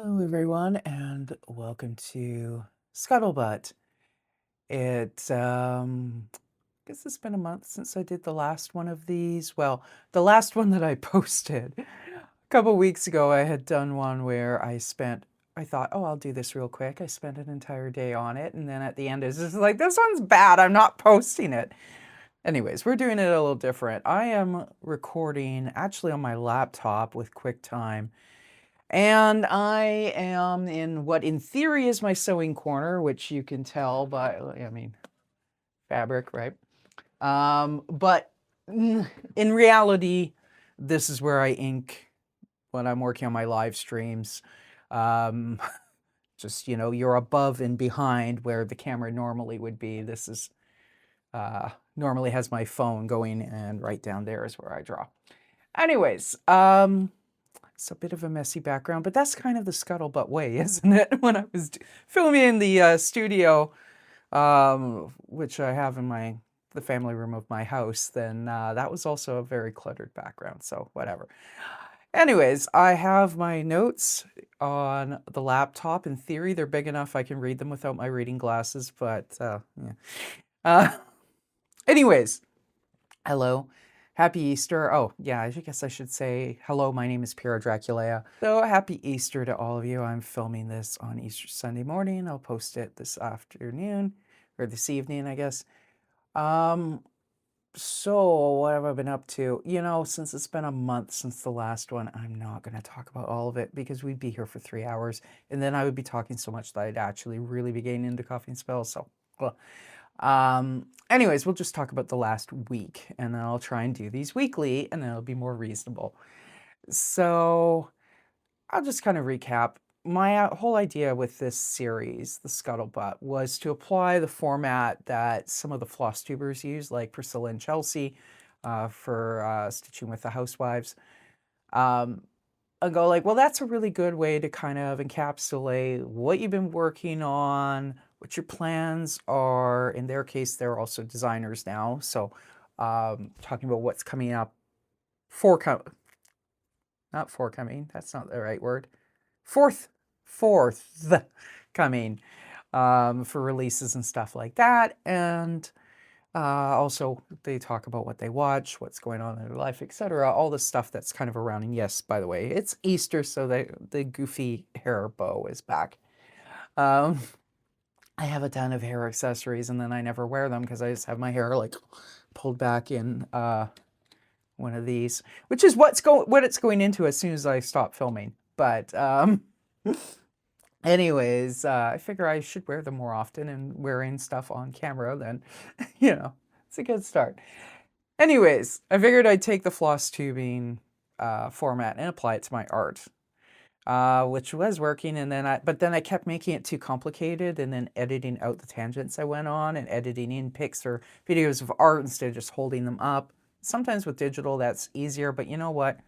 Hello, everyone, and welcome to Scuttlebutt. I guess it's been a month since I did the last one of these. Well, the last one that I posted a couple weeks ago, I had done one where I thought, oh, I'll do this real quick. I spent an entire day on it, and then at the end, it's just like, this one's bad. I'm not posting it. Anyways, we're doing it a little different. I am recording actually on my laptop with QuickTime. And I am in what in theory is my sewing corner, which you can tell by, I mean, fabric, right? But in reality, this is where I ink when I'm working on my live streams. Just, you're above and behind where the camera normally would be. This is normally has my phone going, and right down there is where I draw. Anyways, it's a bit of a messy background, but that's kind of the Scuttlebutt way, isn't it? When I was filming in the studio, which I have in the family room of my house, then that was also a very cluttered background, so whatever. Anyways, I have my notes on the laptop. In theory, they're big enough I can read them without my reading glasses, but yeah. Anyways, hello. Happy Easter. Oh, yeah, I guess I should say hello, my name is Piero Draculea. So happy Easter to all of you. I'm filming this on Easter Sunday morning. I'll post it this afternoon, or this evening, I guess. So what have I been up to? Since it's been a month since the last one, I'm not going to talk about all of it because we'd be here for 3 hours, and then I would be talking so much that I'd actually really be getting into coughing spells, so... Well. Anyways, we'll just talk about the last week, and then I'll try and do these weekly, and then it'll be more reasonable. So I'll just kind of recap. My whole idea with this series, the Scuttlebutt, was to apply the format that some of the FlossTubers use, like Priscilla and Chelsea, for Stitching with the Housewives. I'll go like, well, that's a really good way to kind of encapsulate what you've been working on, what your plans are. In their case, they're also designers now. So talking about what's coming up not forthcoming, that's not the right word. Forthcoming for releases and stuff like that. And also, they talk about what they watch, what's going on in their life, etc. All the stuff that's kind of around. And yes, by the way, it's Easter, so the goofy hair bow is back. I have a ton of hair accessories, and then I never wear them because I just have my hair like pulled back in one of these, which is what it's going into as soon as I stop filming. But anyways, I figure I should wear them more often, and wearing stuff on camera then, it's a good start. Anyways, I figured I'd take the floss tubing format and apply it to my art. Which was working, but then I kept making it too complicated and then editing out the tangents I went on and editing in pics or videos of art instead of just holding them up. Sometimes with digital that's easier, but you know what?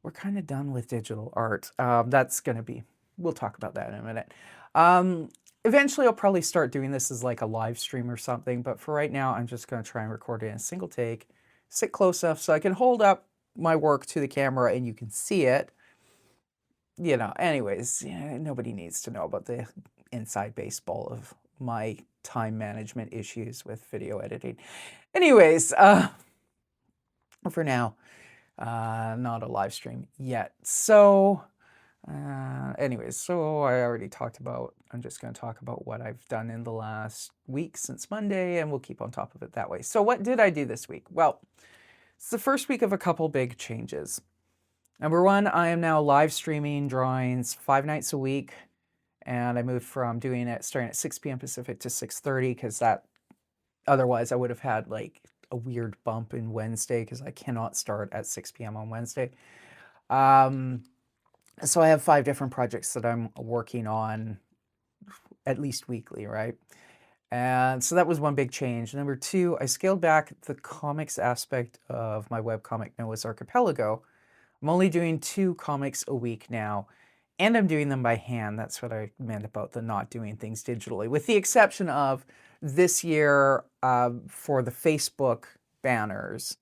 We're kind of done with digital art. We'll talk about that in a minute. Eventually I'll probably start doing this as like a live stream or something, but for right now I'm just going to try and record it in a single take, sit close enough so I can hold up my work to the camera and you can see it. Anyways, nobody needs to know about the inside baseball of my time management issues with video editing. Anyways, for now, not a live stream yet. So, so I already talked about, I'm just going to talk about what I've done in the last week since Monday, and we'll keep on top of it that way. So what did I do this week? Well, it's the first week of a couple big changes. Number one, I am now live streaming drawings 5 nights a week, and I moved from starting at 6 p.m. Pacific to 6:30 because otherwise I would have had like a weird bump in Wednesday because I cannot start at 6 p.m. on Wednesday. So I have 5 different projects that I'm working on at least weekly, right? And so that was one big change. Number two, I scaled back the comics aspect of my webcomic Noah's Archipelago. I'm only doing 2 comics a week now, and I'm doing them by hand. That's what I meant about the not doing things digitally, with the exception of this year for the Facebook banners.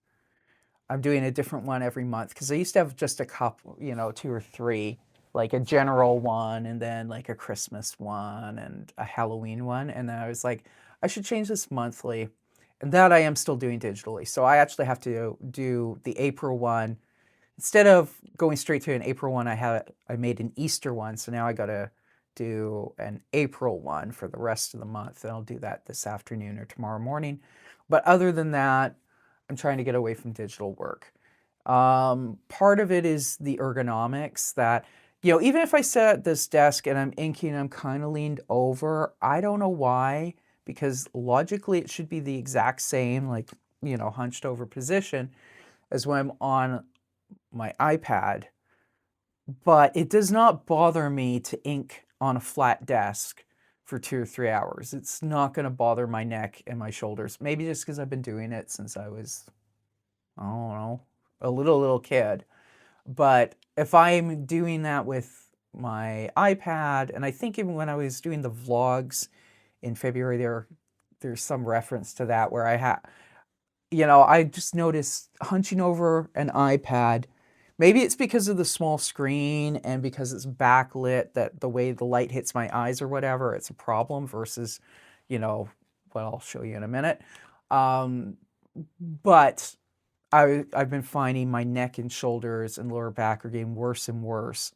I'm doing a different one every month because I used to have just a couple, 2 or 3 like a general one, and then like a Christmas one and a Halloween one. And then I was like, I should change this monthly. And that I am still doing digitally. So I actually have to do the April one. Instead of going straight to an April one, I made an Easter one. So now I got to do an April one for the rest of the month. And I'll do that this afternoon or tomorrow morning. But other than that, I'm trying to get away from digital work. Part of it is the ergonomics that, even if I sit at this desk and I'm inking, I'm kind of leaned over. I don't know why, because logically it should be the exact same, like, hunched over position as when I'm on my iPad. But it does not bother me to ink on a flat desk for 2 or 3 hours. It's not going to bother my neck and my shoulders. Maybe just because I've been doing it since I was, I don't know, a little kid. But if I'm doing that with my iPad, and I think even when I was doing the vlogs in February, there's some reference to that where I just noticed hunching over an iPad. Maybe it's because of the small screen and because it's backlit, that the way the light hits my eyes or whatever, it's a problem versus, what I'll show you in a minute. But I've been finding my neck and shoulders and lower back are getting worse and worse.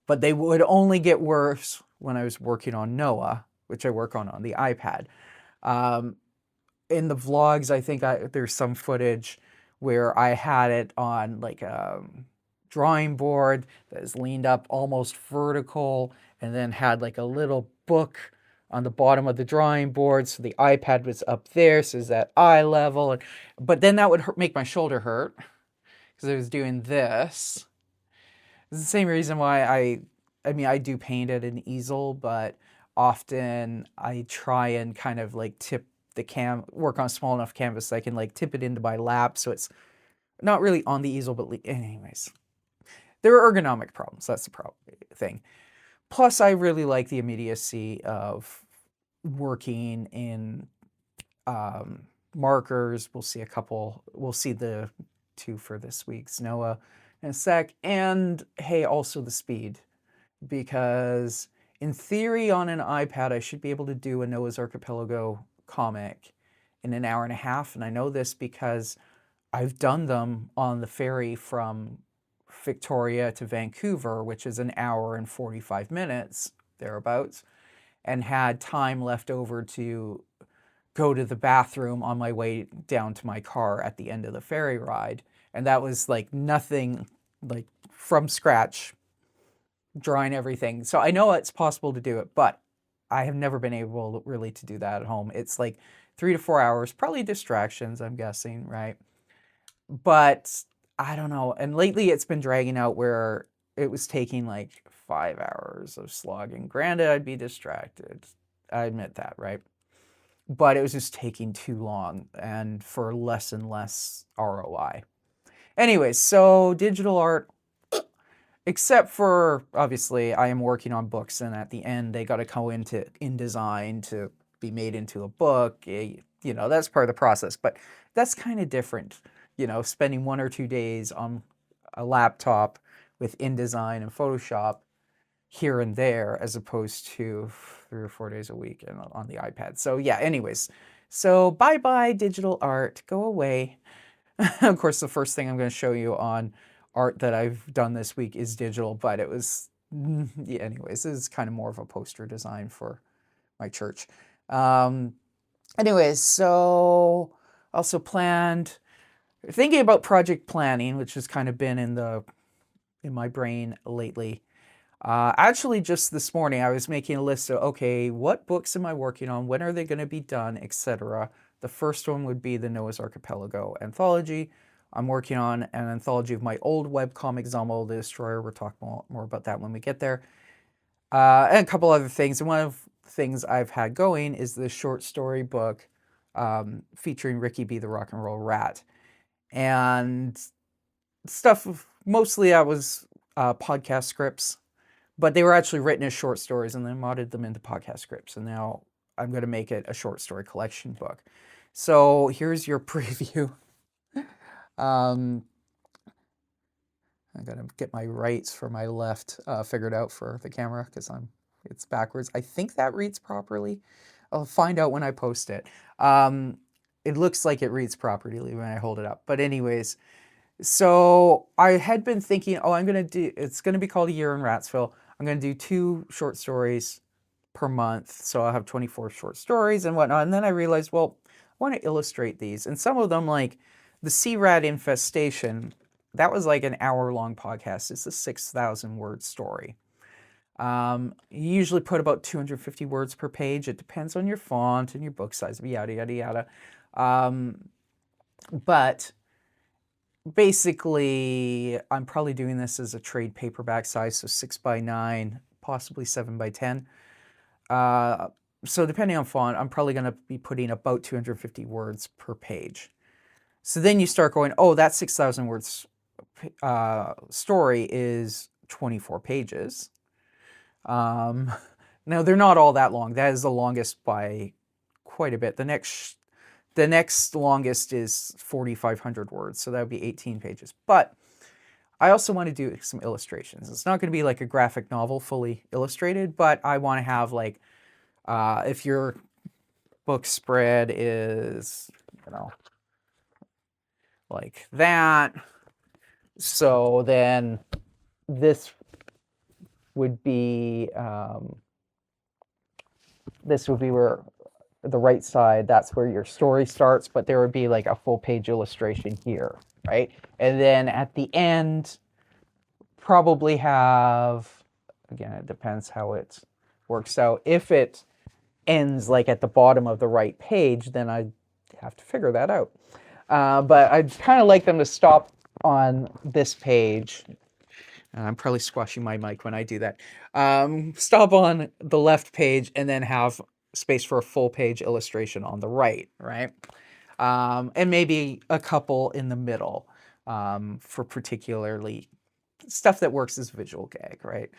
But they would only get worse when I was working on Noah, which I work on the iPad. In the vlogs, I think there's some footage where I had it on like a drawing board that is leaned up almost vertical and then had like a little book on the bottom of the drawing board. So the iPad was up there, so it's at eye level. But then that would make my shoulder hurt because I was doing this. It's the same reason why I do paint at an easel, but often I try and kind of like tip the work on a small enough canvas so I can like tip it into my lap so it's not really on the easel, but anyways. There are ergonomic problems, that's the thing. Plus, I really like the immediacy of working in markers. We'll see the 2 for this week's Noah in a sec. And hey, also the speed, because in theory on an iPad, I should be able to do a Noah's Archipelago comic in an hour and a half. And I know this because I've done them on the ferry from Victoria to Vancouver, which is an hour and 45 minutes, thereabouts, and had time left over to go to the bathroom on my way down to my car at the end of the ferry ride. And that was like nothing, like from scratch, drawing everything. So I know it's possible to do it, but I have never been able really to do that at home. It's like 3 to 4 hours, probably distractions, I'm guessing, right? But I don't know. And lately it's been dragging out where it was taking like 5 hours of slogging. Granted, I'd be distracted. I admit that, right? But it was just taking too long and for less and less ROI. Anyways, so digital art, except for, obviously, I am working on books, and at the end, they got to go into InDesign to be made into a book. That's part of the process, but that's kind of different. Spending 1 or 2 days on a laptop with InDesign and Photoshop here and there, as opposed to 3 or 4 days a week and on the iPad. So yeah, anyways, so bye-bye digital art, go away. Of course, the first thing I'm going to show you on art that I've done this week is digital, but it was, yeah, anyways, this is kind of more of a poster design for my church. Anyways, so also thinking about project planning, which has kind of been in my brain lately. Actually, just this morning, I was making a list of, okay, what books am I working on? When are they going to be done, etc. The first one would be the Noah's Archipelago anthology. I'm working on an anthology of my old webcomic, Zamo the Destroyer. We'll talk more about that when we get there. And a couple other things. And one of the things I've had going is the short story book featuring Ricky B. the Rock and Roll Rat. And stuff, mostly that was podcast scripts. But they were actually written as short stories, and then modded them into podcast scripts. And now I'm going to make it a short story collection book. So here's your preview. I gotta get my rights for my left figured out for the camera because it's backwards. I think that reads properly. I'll find out when I post it. It looks like it reads properly when I hold it up. But anyways, so I had been thinking, oh, it's gonna be called A Year in Ratsville. I'm gonna do 2 short stories per month. So I'll have 24 short stories and whatnot. And then I realized, well, I want to illustrate these. And some of them, like the sea rat infestation, that was like an hour-long podcast. It's a 6,000 word story. You usually put about 250 words per page. It depends on your font and your book size, yada, yada, yada. But basically, I'm probably doing this as a trade paperback size, so 6x9, possibly 7x10. So depending on font, I'm probably going to be putting about 250 words per page. So then you start going, oh, that 6,000 words story is 24 pages. Now, they're not all that long. That is the longest by quite a bit. The next longest is 4,500 words, so that would be 18 pages. But I also want to do some illustrations. It's not going to be like a graphic novel fully illustrated, but I want to have like, if your book spread is, like that, so then this would be where the right side, that's where your story starts, but there would be like a full page illustration here, right? And then at the end, probably have, again, it depends how it works out. If it ends like at the bottom of the right page, then I have to figure that out. But I'd kind of like them to stop on this page. I'm probably squashing my mic when I do that. Stop on the left page and then have space for a full page illustration on the right, right? And maybe a couple in the middle for particularly stuff that works as visual gag, right?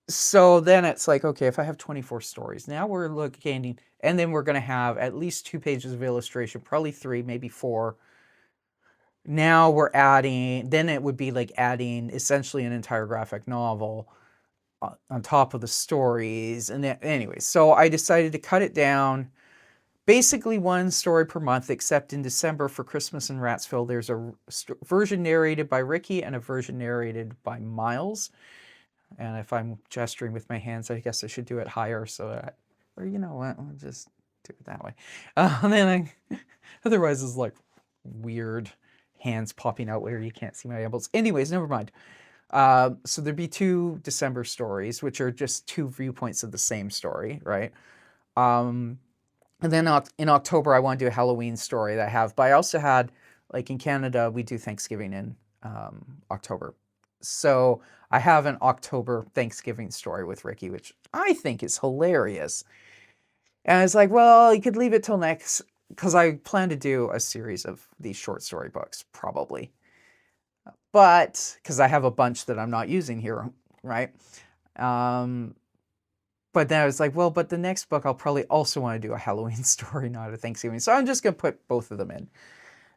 So then it's like, okay, if I have 24 stories, now we're looking, and then we're going to have at least 2 pages of illustration, probably 3, maybe 4. Now we're adding, then it would be like adding essentially an entire graphic novel on top of the stories. And then, anyway, so I decided to cut it down. Basically 1 story per month, except in December for Christmas in Ratsville, there's a version narrated by Ricky and a version narrated by Myles. And if I'm gesturing with my hands, I guess I should do it higher so that, or you know what, I'll just do it that way. And then otherwise it's like weird hands popping out where you can't see my elbows. Anyways, never mind. So there'd be 2 December stories, which are just 2 viewpoints of the same story, right? And then in October, I want to do a Halloween story that I have, but I also had, like in Canada, we do Thanksgiving in October. So I have an October Thanksgiving story with Ricky, which I think is hilarious. And it's like, well, you could leave it till next, because I plan to do a series of these short story books, probably. But, because I have a bunch that I'm not using here, right? But then I was like, well, but the next book I'll probably also want to do a Halloween story, not a Thanksgiving. So I'm just going to put both of them in.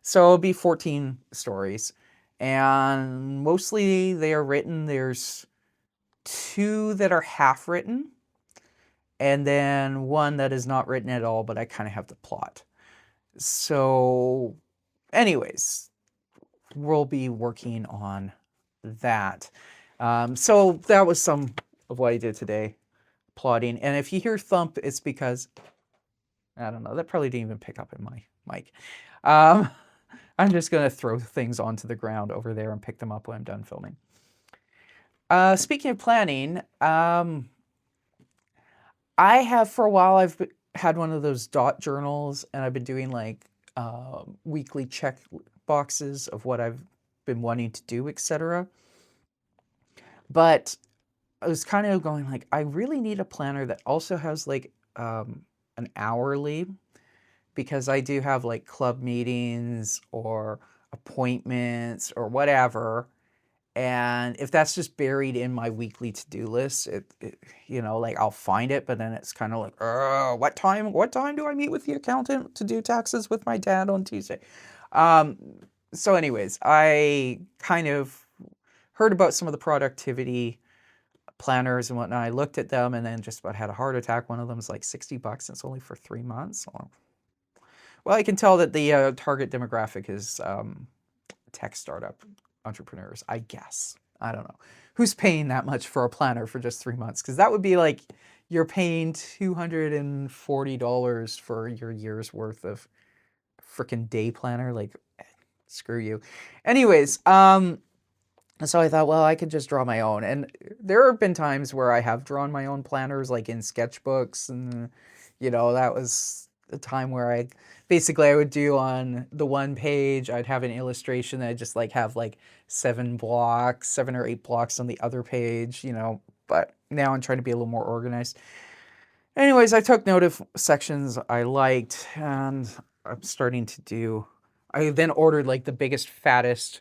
So it'll be 14 stories. And mostly they are written. There's 2 that are half written. And then 1 that is not written at all, but I kind of have the plot. So anyways, we'll be working on that. So that was some of what I did today. Plotting. And if you hear thump, it's because, I don't know, that probably didn't even pick up in my mic. I'm just going to throw things onto the ground over there and pick them up when I'm done filming. Speaking of planning, I have for a while, I've had one of those dot journals, and I've been doing like weekly check boxes of what I've been wanting to do, etc. But I was kind of going like, I really need a planner that also has like an hourly, because I do have like club meetings or appointments or whatever. And if that's just buried in my weekly to-do list, like I'll find it, but then it's kind of like, what time do I meet with the accountant to do taxes with my dad on Tuesday? So anyways, I kind of heard about some of the productivity planners and whatnot. I looked at them and then just about had a heart attack. One of them is like $60 and it's only for 3 months. Well, I can tell that the target demographic is tech startup entrepreneurs, I guess. I don't know. Who's paying that much for a planner for just 3 months? Because that would be like you're paying $240 for your year's worth of freaking day planner. Like, screw you. Anyways, so I thought, well, I could just draw my own. And there have been times where I have drawn my own planners, like in sketchbooks. And, that was a time where I would do on the one page, I'd have an illustration that I'd just like have like 7 or 8 blocks on the other page, but now I'm trying to be a little more organized. Anyways, I took note of sections I liked and I'm starting to do, I then ordered like the biggest, fattest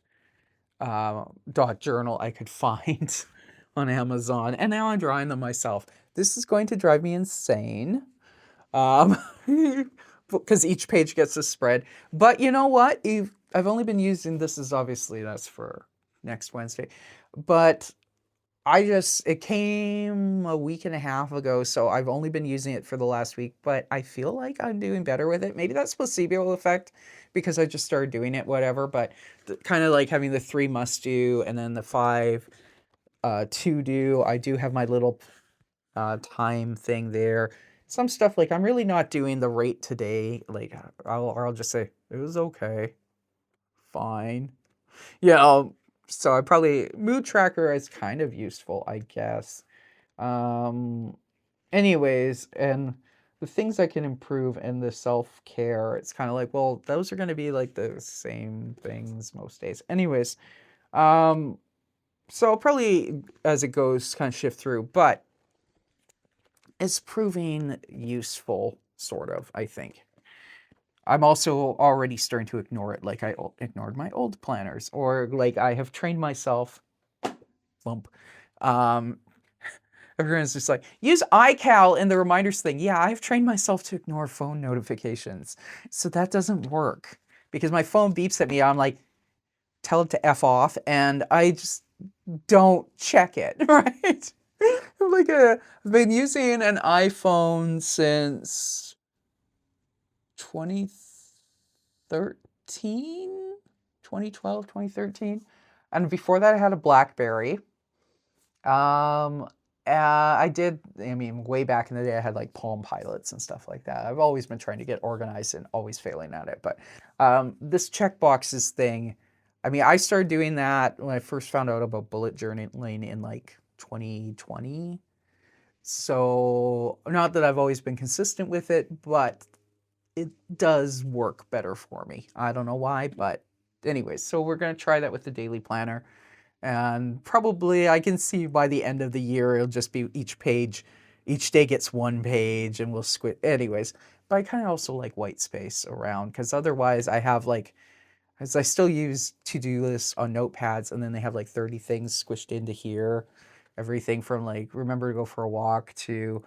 dot journal I could find on Amazon, and now I'm drawing them myself. This is going to drive me insane because each page gets a spread. But you know what? I've only been using, this is obviously, that's for next Wednesday, but it came a week and a half ago, so I've only been using it for the last week, but I feel like I'm doing better with it. Maybe that's placebo effect because I just started doing it, whatever, but kind of like having the 3 must do and then the 5 to do. I do have my little time thing there. Some stuff like I'm really not doing the rate today. Like I'll just say it was okay, fine. Yeah, so I probably mood tracker is kind of useful, I guess. Anyways, and the things I can improve and the self-care, it's kind of like, well, those are going to be like the same things most days. Anyways, so I'll probably, as it goes, kind of shift through, but it's proving useful, sort of, I think. I'm also already starting to ignore it, like I ignored my old planners, or like I have trained myself. Bump. Everyone's just like, use iCal in the reminders thing. Yeah, I've trained myself to ignore phone notifications, so that doesn't work because my phone beeps at me. I'm like, tell it to F off, and I just don't check it, right? I've been using an iPhone since 2013, 2012, 2013. And before that, I had a BlackBerry. Way back in the day, I had like Palm Pilots and stuff like that. I've always been trying to get organized and always failing at it. But this checkboxes thing, I started doing that when I first found out about bullet journaling in like 2020. So not that I've always been consistent with it, but it does work better for me. I don't know why, but anyways, so we're going to try that with the daily planner. And probably I can see by the end of the year, it'll just be each day gets 1 page and we'll squid. Anyways, but I kind of also like white space around because otherwise I have like, as I still use to-do lists on notepads and then they have like 30 things squished into here. Everything from like, remember to go for a walk to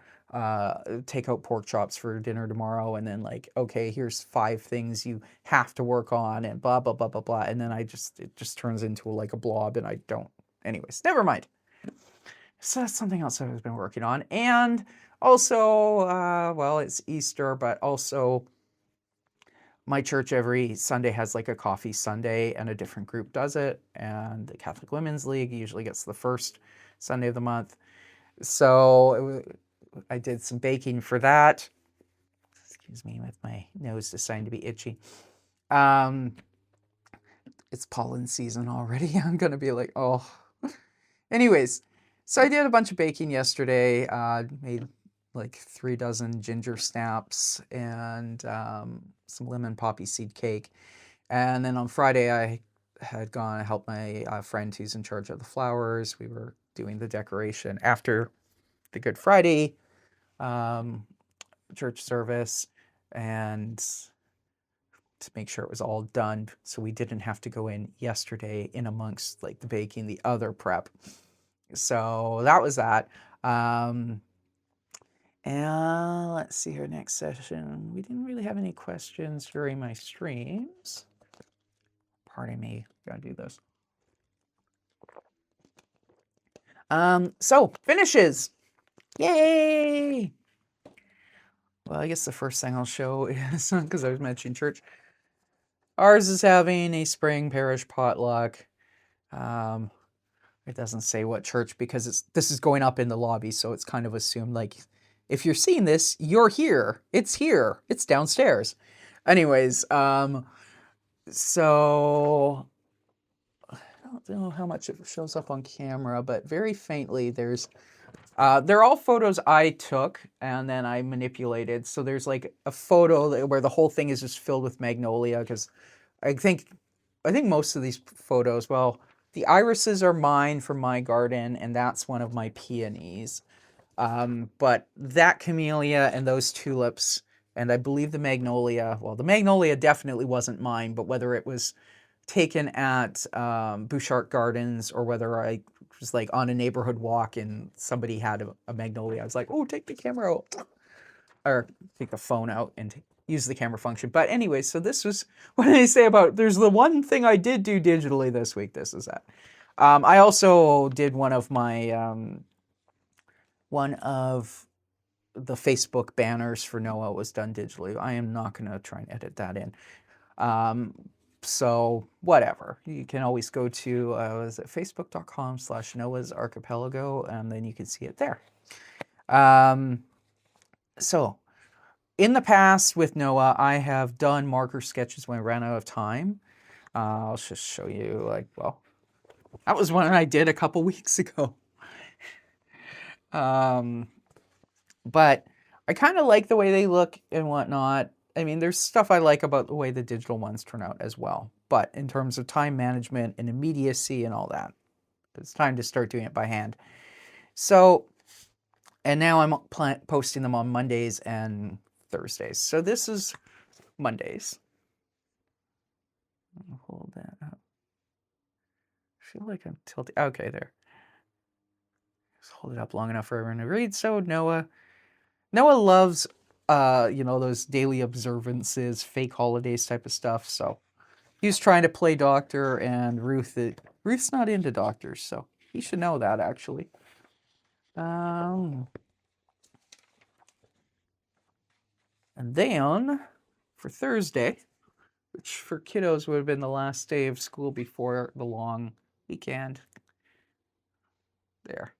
take out pork chops for dinner tomorrow, and then like, okay, here's 5 things you have to work on, and blah blah blah blah blah, and then it just turns into like a blob, and I don't. Anyways, never mind. So that's something else I've been working on, and also, well, it's Easter, but also my church every Sunday has like a coffee Sunday, and a different group does it, and the Catholic Women's League usually gets the first Sunday of the month. So I did some baking for that. Excuse me, with my nose deciding to be itchy. It's pollen season already. I'm going to be like, oh. Anyways, so I did a bunch of baking yesterday. Made like 3 dozen ginger snaps and some lemon poppy seed cake. And then on Friday, I had gone and helped my friend who's in charge of the flowers. We were doing the decoration after the Good Friday church service, and to make sure it was all done so we didn't have to go in yesterday in amongst like the baking, the other prep. So that was that. And let's see here, next session. We didn't really have any questions during my streams. Pardon me, gotta do this. So finishes. Yay! Well, I guess the first thing I'll show is, because I was mentioning church, ours is having a spring parish potluck. It doesn't say what church because this is going up in the lobby, so it's kind of assumed like if you're seeing this, you're here. It's here. It's downstairs. Anyways, so I don't know how much it shows up on camera, but very faintly there's they're all photos I took and then I manipulated. So there's like a photo where the whole thing is just filled with magnolia because I think most of these photos, well, the irises are mine from my garden, and that's one of my peonies. But that camellia and those tulips, and I believe the magnolia, well, the magnolia definitely wasn't mine, but whether it was taken at Bouchard Gardens or whether I was like on a neighborhood walk and somebody had a magnolia, I was like, oh, take the camera out. Or take the phone out and use the camera function. But anyway, so this was what did I say about, there's the one thing I did do digitally this week. This is that. I also did one of the Facebook banners for Noah was done digitally. I am not going to try and edit that in. So whatever, you can always go to is it facebook.com/Noah's Archipelago, and then you can see it there. So in the past with Noah, I have done marker sketches when I ran out of time. I'll just show you, like, well, that was one I did a couple weeks ago. But I kind of like the way they look and whatnot. I mean, there's stuff I like about the way the digital ones turn out as well. But in terms of time management and immediacy and all that, it's time to start doing it by hand. So, and now I'm posting them on Mondays and Thursdays. So this is Mondays. I'll hold that up. I feel like I'm tilting. Okay, there. Just hold it up long enough for everyone to read. So Noah loves, those daily observances, fake holidays type of stuff. So he was trying to play doctor, and Ruth's not into doctors, so he should know that actually. And then for Thursday, which for kiddos would have been the last day of school before the long weekend. There.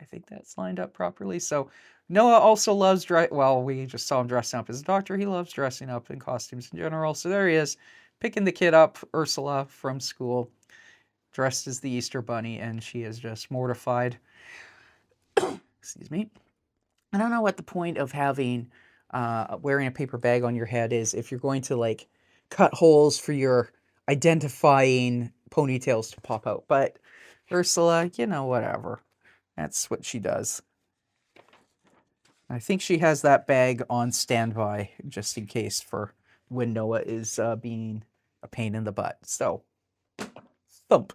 I think that's lined up properly. So Noah also loves we just saw him dressing up as a doctor. He loves dressing up in costumes in general. So there he is, picking the kid up, Ursula, from school, dressed as the Easter Bunny, and she is just mortified. Excuse me. I don't know what the point of having wearing a paper bag on your head is if you're going to like cut holes for your identifying ponytails to pop out. But Ursula, whatever. That's what she does. I think she has that bag on standby just in case for when Noah is being a pain in the butt. So, thump.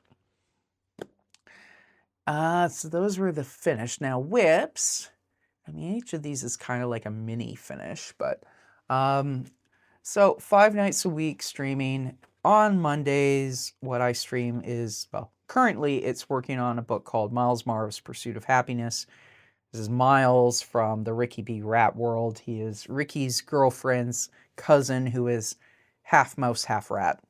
So those were the finish. Now whips. I mean, each of these is kind of like a mini finish, but so 5 nights a week streaming. On Mondays, what I stream is, well, currently it's working on a book called Myles, Maarav's Pursuit of Happiness. This is Myles from the Ricky B. Rat world. He is Ricky's girlfriend's cousin who is half mouse, half rat.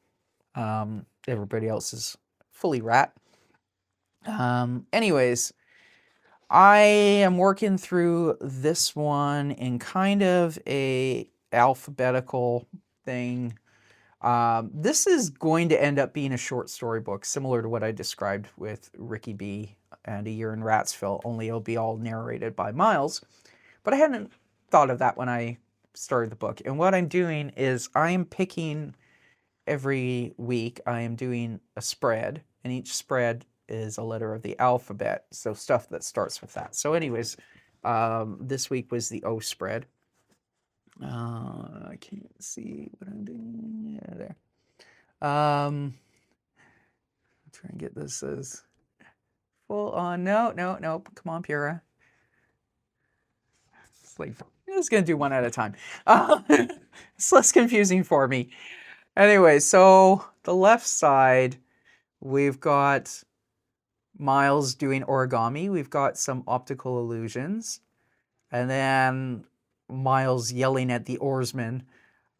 Everybody else is fully rat. Anyways, I am working through this one in kind of a alphabetical thing. This is going to end up being a short story book, similar to what I described with Ricky B. and A Year in Ratsville, only it'll be all narrated by Myles. But I hadn't thought of that when I started the book. And what I'm doing is I am picking every week, I am doing a spread, and each spread is a letter of the alphabet, so stuff that starts with that. So anyways, this week was the O spread. I can't see what I'm doing. Yeah, there. I'll try and get this as full on. No. Come on, Pura. It's like, I'm just going to do one at a time. It's less confusing for me. Anyway, so the left side, we've got Myles doing origami. We've got some optical illusions. And then Myles yelling at the oarsman.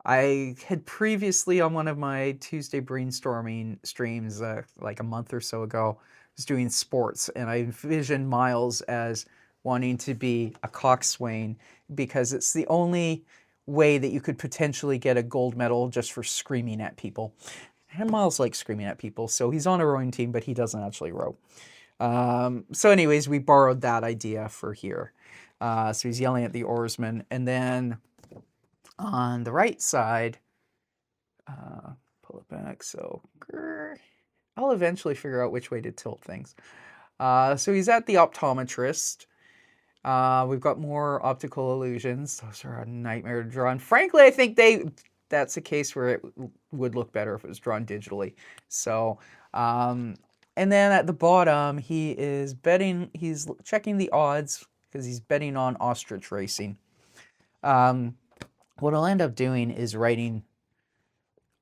I had previously on one of my Tuesday brainstorming streams, like a month or so ago, was doing sports, and I envisioned Myles as wanting to be a coxswain because it's the only way that you could potentially get a gold medal just for screaming at people. And Myles likes screaming at people, so he's on a rowing team, but he doesn't actually row. So anyways, we borrowed that idea for here. So he's yelling at the oarsman, and then on the right side, pull it back, so I'll eventually figure out which way to tilt things. So he's at the optometrist. We've got more optical illusions. Those are a nightmare to draw. And frankly, I think that's a case where it would look better if it was drawn digitally. So, and then at the bottom, he's checking the odds because he's betting on ostrich racing. What I'll end up doing is writing,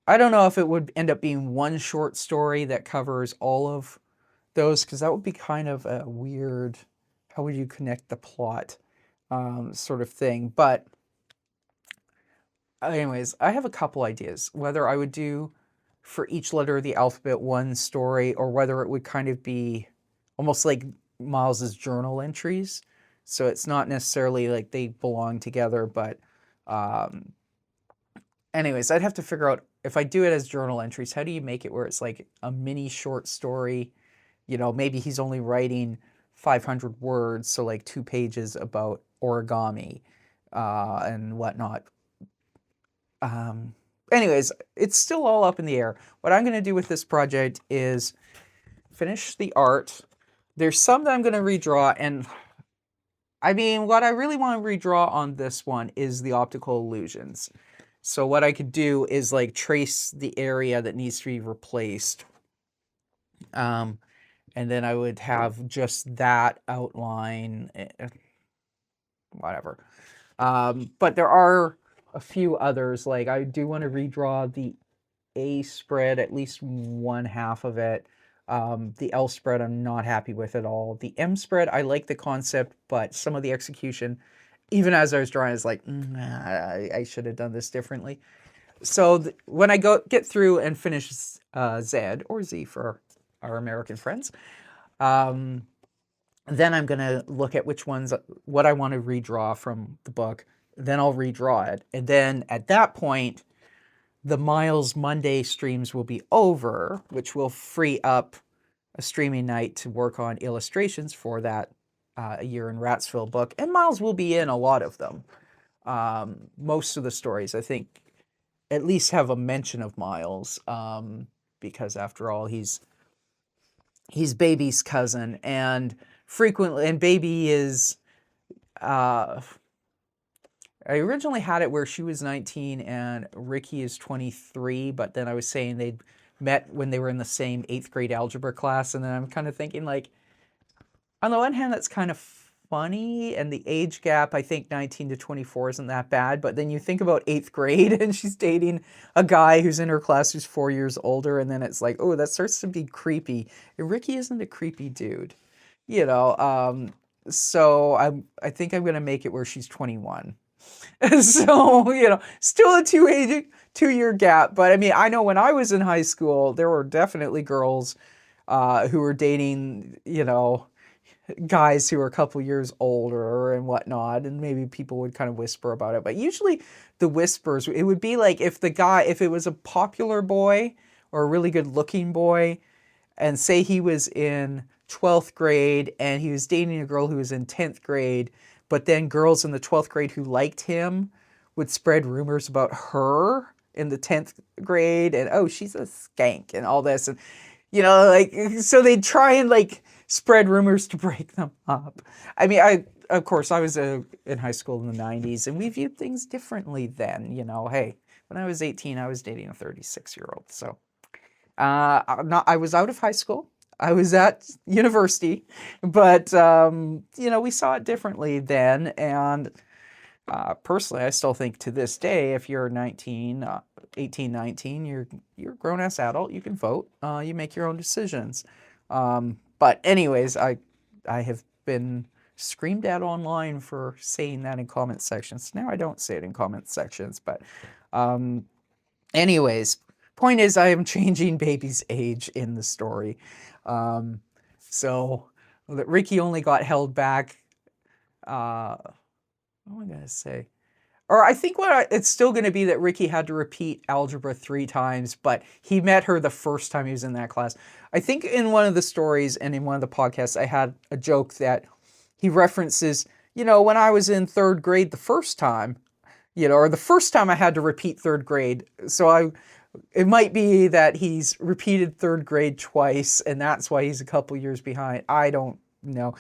I don't know if it would end up being one short story that covers all of those, because that would be kind of a weird, how would you connect the plot sort of thing. But anyways, I have a couple ideas, whether I would do for each letter of the alphabet one story, or whether it would kind of be almost like Myles's journal entries. So it's not necessarily like they belong together, but anyways, I'd have to figure out, if I do it as journal entries, how do you make it where it's like a mini short story? You know, maybe he's only writing 500 words, so like 2 pages about origami and whatnot. Anyways, it's still all up in the air. What I'm going to do with this project is finish the art. There's some that I'm going to redraw, and I mean, what I really want to redraw on this one is the optical illusions. So what I could do is like trace the area that needs to be replaced. And then I would have just that outline, whatever. But there are a few others. Like I do want to redraw the A spread, at least one half of it. The L spread I'm not happy with at all. The M spread, I like the concept, but some of the execution, even as I was drawing, I was like, I should have done this differently. So when I get through and finish Z, or Z for our American friends, then I'm going to look at what I want to redraw from the book. Then I'll redraw it. And then at that point, the Myles Monday streams will be over, which will free up a streaming night to work on illustrations for that A Year in Ratsville book. And Myles will be in a lot of them. Most of the stories, I think, at least have a mention of Myles, because after all, he's Baby's cousin, and Baby is, I originally had it where she was 19 and Ricky is 23, but then I was saying they'd met when they were in the same 8th grade algebra class, and then I'm kind of thinking, like, on the one hand, that's kind of funny, and the age gap, I think 19 to 24 isn't that bad, but then you think about 8th grade, and she's dating a guy who's in her class who's 4 years older, and then it's like, oh, that starts to be creepy. Ricky isn't a creepy dude, you know, so I think I'm going to make it where she's 21. So, you know, still a 2-year gap. But I mean, I know when I was in high school, there were definitely girls who were dating, you know, guys who were a couple years older and whatnot. And maybe people would kind of whisper about it. But usually the whispers, it would be like if it was a popular boy or a really good looking boy, and say he was in 12th grade and he was dating a girl who was in 10th grade, but then girls in the 12th grade who liked him would spread rumors about her in the 10th grade, and oh, she's a skank and all this. And, you know, like, so they'd try and like spread rumors to break them up. I mean, of course, I was in high school in the 90s, and we viewed things differently then. You know, hey, when I was 18, I was dating a 36-year-old. So I was out of high school. I was at university, but, you know, we saw it differently then. And personally, I still think to this day, if you're 19, 18, 19, you're a grown-ass adult, you can vote, you make your own decisions. But anyways, I have been screamed at online for saying that in comment sections. Now I don't say it in comment sections, but anyways, point is I am changing baby's age in the story. So that Ricky only got held back, what am I going to say? Or I think it's still going to be that Ricky had to repeat algebra 3 times, but he met her the first time he was in that class. I think in one of the stories and in one of the podcasts, I had a joke that he references, you know, when I was in 3rd grade the first time, you know, or the first time I had to repeat 3rd grade. So it might be that he's repeated 3rd grade twice, and that's why he's a couple years behind. I don't know.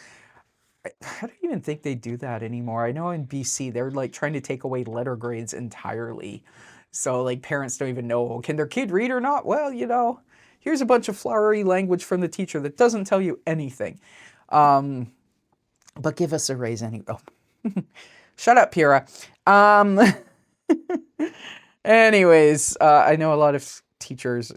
I don't even think they do that anymore. I know in BC, they're like trying to take away letter grades entirely. So like parents don't even know, can their kid read or not? Well, you know, here's a bunch of flowery language from the teacher that doesn't tell you anything. But give us a raise anyway. Oh. Shut up, Pira. Anyways, I know a lot of teachers,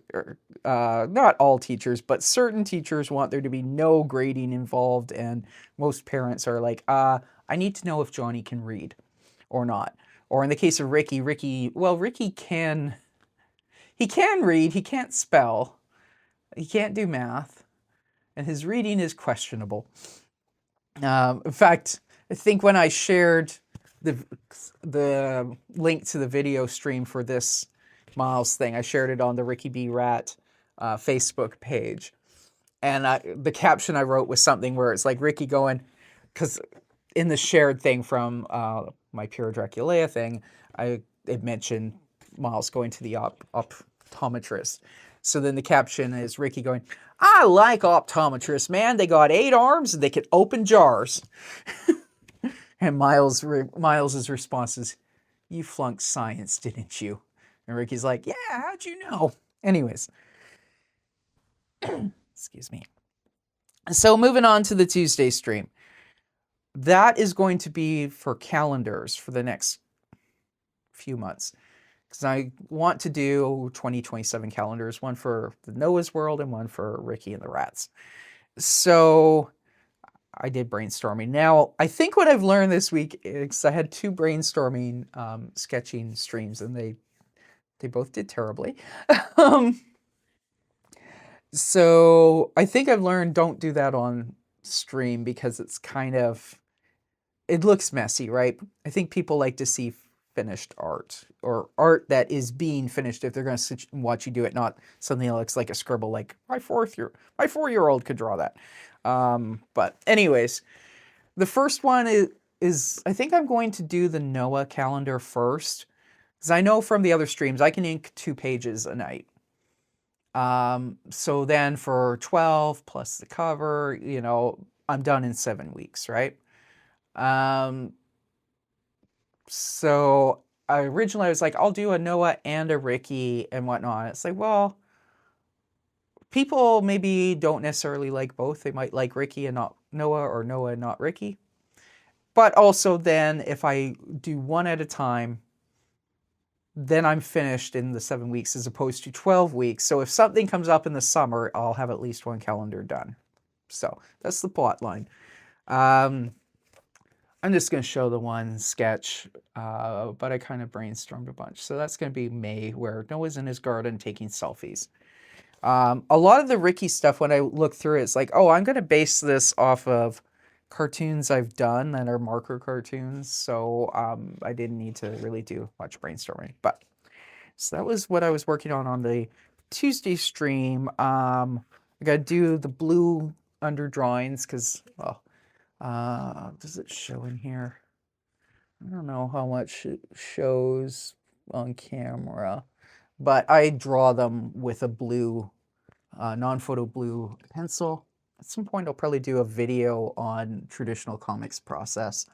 not all teachers, but certain teachers want there to be no grading involved, and most parents are like, I need to know if Johnny can read or not. Or in the case of Ricky can read, he can't spell, he can't do math, and his reading is questionable. In fact, I think when I shared the link to the video stream for this Myles thing, I shared it on the Ricky B. Rat Facebook page. And the caption I wrote was something where it's like Ricky going, because in the shared thing from my Pure Draculea thing, it mentioned Myles going to the optometrist. So then the caption is Ricky going, I like optometrists, man. They got 8 arms and they can open jars. And Myles's response is, you flunked science, didn't you? And Ricky's like, yeah, how'd you know? Anyways. Excuse me. So moving on to the Tuesday stream. That is going to be for calendars for the next few months. Because I want to do 2027 calendars, one for the Noah's World and one for Ricky and the Rats. So I did brainstorming. Now, I think what I've learned this week is I had 2 brainstorming sketching streams, and they both did terribly. So I think I've learned don't do that on stream because it's kind of, it looks messy, right? I think people like to see finished art or art that is being finished if they're going to watch you do it, not something that looks like a scribble like my 4-year-old could draw that. But anyways, the first one is I think I'm going to do the Noah calendar first, because I know from the other streams I can ink 2 pages a night. So then for 12 plus the cover, you know, I'm done in 7 weeks, right? So originally I was like, I'll do a Noah and a Ricky and whatnot. It's like, well, people maybe don't necessarily like both. They might like Ricky and not Noah, or Noah and not Ricky. But also then if I do one at a time, then I'm finished in the 7 weeks as opposed to 12 weeks. So if something comes up in the summer, I'll have at least 1 calendar done. So that's the plot line. I'm just going to show the one sketch, but I kind of brainstormed a bunch. So that's going to be May, where Noah's in his garden taking selfies. A lot of the Ricky stuff, when I look through it, it's like, oh, I'm going to base this off of cartoons I've done that are marker cartoons. So I didn't need to really do much brainstorming. But so that was what I was working on the Tuesday stream. I got to do the blue under drawings because, well, does it show in here? I don't know how much it shows on camera, but I draw them with a blue, non-photo blue pencil. At some point, I'll probably do a video on traditional comics process,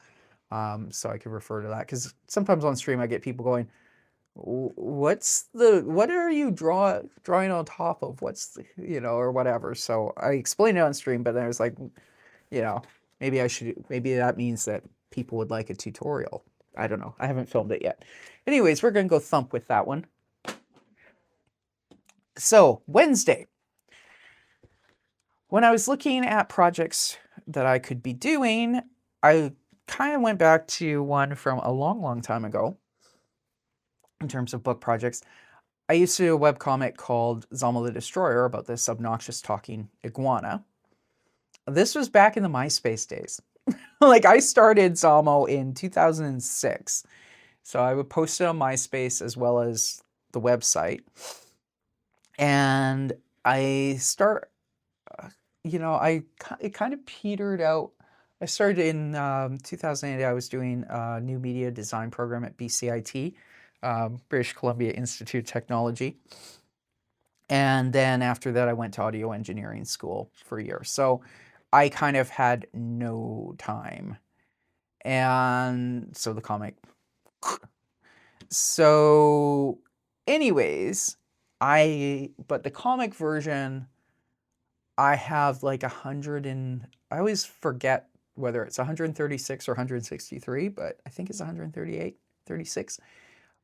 so I can refer to that. Because sometimes on stream, I get people going, what are you drawing on top of? What's the, you know, or whatever. So I explained it on stream, but then I was like, you know, maybe that means that people would like a tutorial. I don't know. I haven't filmed it yet. Anyways, we're going to go thump with that one. So, Wednesday. When I was looking at projects that I could be doing, I kind of went back to one from a long, long time ago in terms of book projects. I used to do a webcomic called Zamo the Destroyer about this obnoxious talking iguana. This was back in the MySpace days. Like, I started Zamo in 2006. So I would post it on MySpace as well as the website. And it kind of petered out. I started in 2008. I was doing a new media design program at BCIT, British Columbia Institute of Technology. And then after that, I went to audio engineering school for a year. So I kind of had no time. And so the comic. So anyways, but the comic version, I have like 100 and I always forget whether it's 136 or 163, but I think it's 138, 36.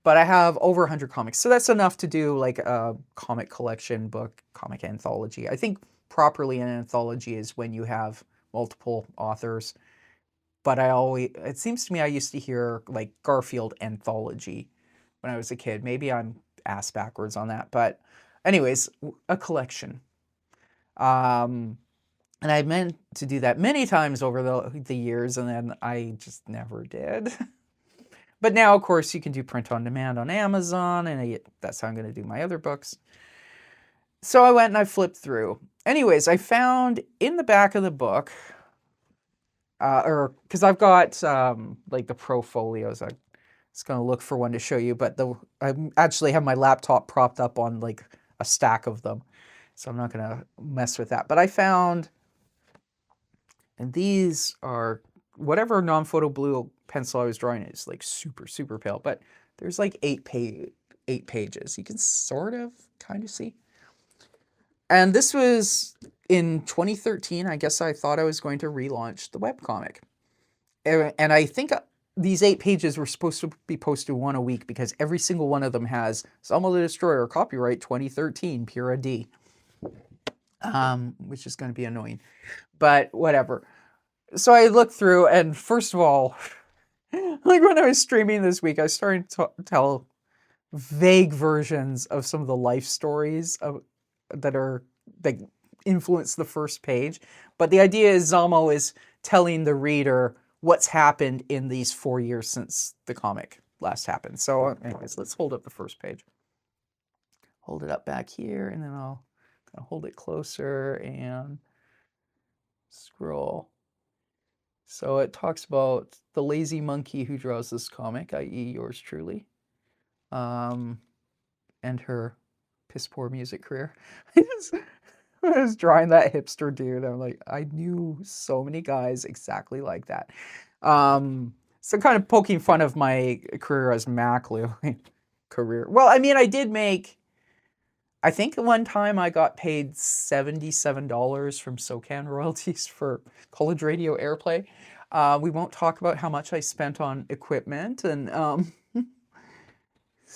But I have over 100 comics. So that's enough to do like a comic collection book, comic anthology. I think properly an anthology is when you have multiple authors. But it seems to me I used to hear like Garfield anthology when I was a kid. Maybe I'm ass backwards on that. But anyways, a collection. And I meant to do that many times over the years, and then I just never did. But now, of course, you can do print on demand on Amazon, and that's how I'm going to do my other books. So I went and I flipped through. Anyways, I found in the back of the book, because I've got like the pro folios. I was going to look for one to show you, but I actually have my laptop propped up on like a stack of them. So I'm not going to mess with that. But I found, and these are whatever non-photo blue pencil I was drawing is like super, super pale. But there's like 8 pages. You can sort of kind of see. And this was in 2013. I guess I thought I was going to relaunch the webcomic. And I think these 8 pages were supposed to be posted one a week because every single one of them has Zamo the Destroyer, copyright 2013, Pura D. Which is going to be annoying, but whatever. So I looked through, and first of all, like when I was streaming this week, I started to tell vague versions of some of the life stories that influence the first page. But the idea is Zamo is telling the reader what's happened in these 4 years since the comic last happened. So anyways, let's hold up the first page. Hold it up back here, and then I'll hold it closer and scroll. So it talks about the lazy monkey who draws this comic, i.e. yours truly, and her piss poor music career. I was drawing that hipster dude. I'm like, I knew so many guys exactly like that. So kind of poking fun of my career as Maclu. Well, I mean, I think one time I got paid $77 from SOCAN royalties for college radio airplay. We won't talk about how much I spent on equipment. And,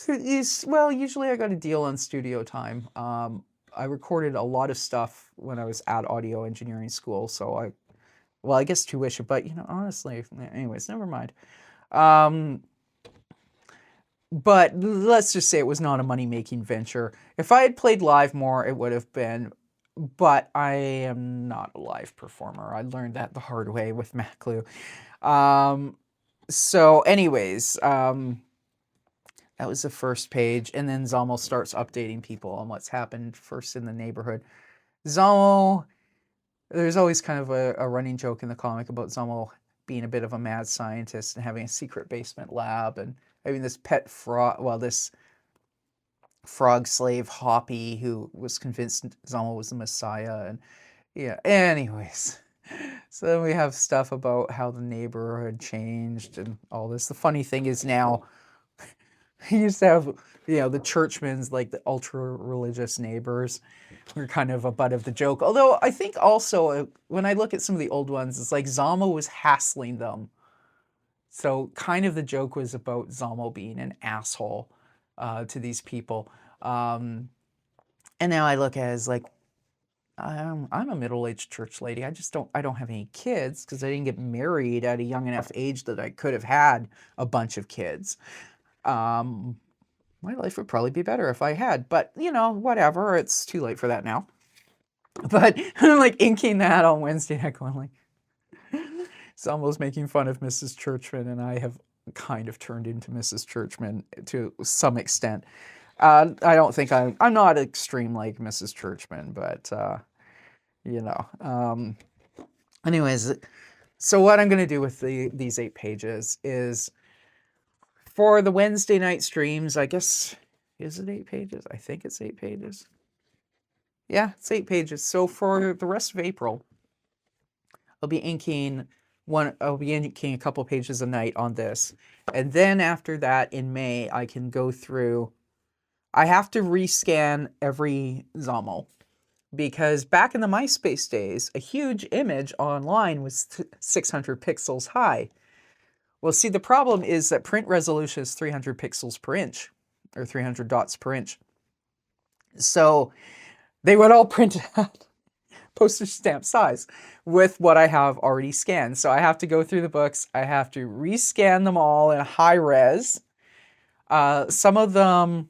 usually I got a deal on studio time. I recorded a lot of stuff when I was at audio engineering school. So I guess tuition, but, honestly, anyways, never mind. But let's just say it was not a money-making venture. If I had played live more, it would have been, but I am not a live performer. I learned that the hard way with Maclu. So anyways, that was the first page, and then Zamo starts updating people on what's happened first in the neighborhood. Zamo, there's always kind of a running joke in the comic about Zamo being a bit of a mad scientist and having a secret basement lab and having this pet frog, this frog slave Hoppy who was convinced Zamo was the Messiah. And yeah, anyways. So then we have stuff about how the neighborhood changed and all this. The funny thing is now, he used to have, the churchmen's, like the ultra-religious neighbors were kind of a butt of the joke. Although I think also, when I look at some of the old ones, it's like Zamo was hassling them So kind of the joke was about Zamo being an asshole to these people. And now I look at it as like, I'm a middle-aged church lady. I don't have any kids because I didn't get married at a young enough age that I could have had a bunch of kids. My life would probably be better if I had, but you know, whatever. It's too late for that now. But I'm like inking that on Wednesday night, going like, Zamo's making fun of Mrs. Churchman, and I have kind of turned into Mrs. Churchman to some extent. I don't think I'm not extreme like Mrs. Churchman, but you know. Anyways, so what I'm going to do with these 8 pages is for the Wednesday night streams, I guess, is it 8 pages? I think it's 8 pages. Yeah, it's 8 pages. So for the rest of April, I'll be inking a couple pages a night on this. And then after that in May, I can go through, I have to rescan every Zamo. Because back in the MySpace days, a huge image online was 600 pixels high. Well, see, the problem is that print resolution is 300 pixels per inch, or 300 dots per inch. So they would all print at postage stamp size with what I have already scanned. So I have to go through the books. I have to rescan them all in high res. Some of them,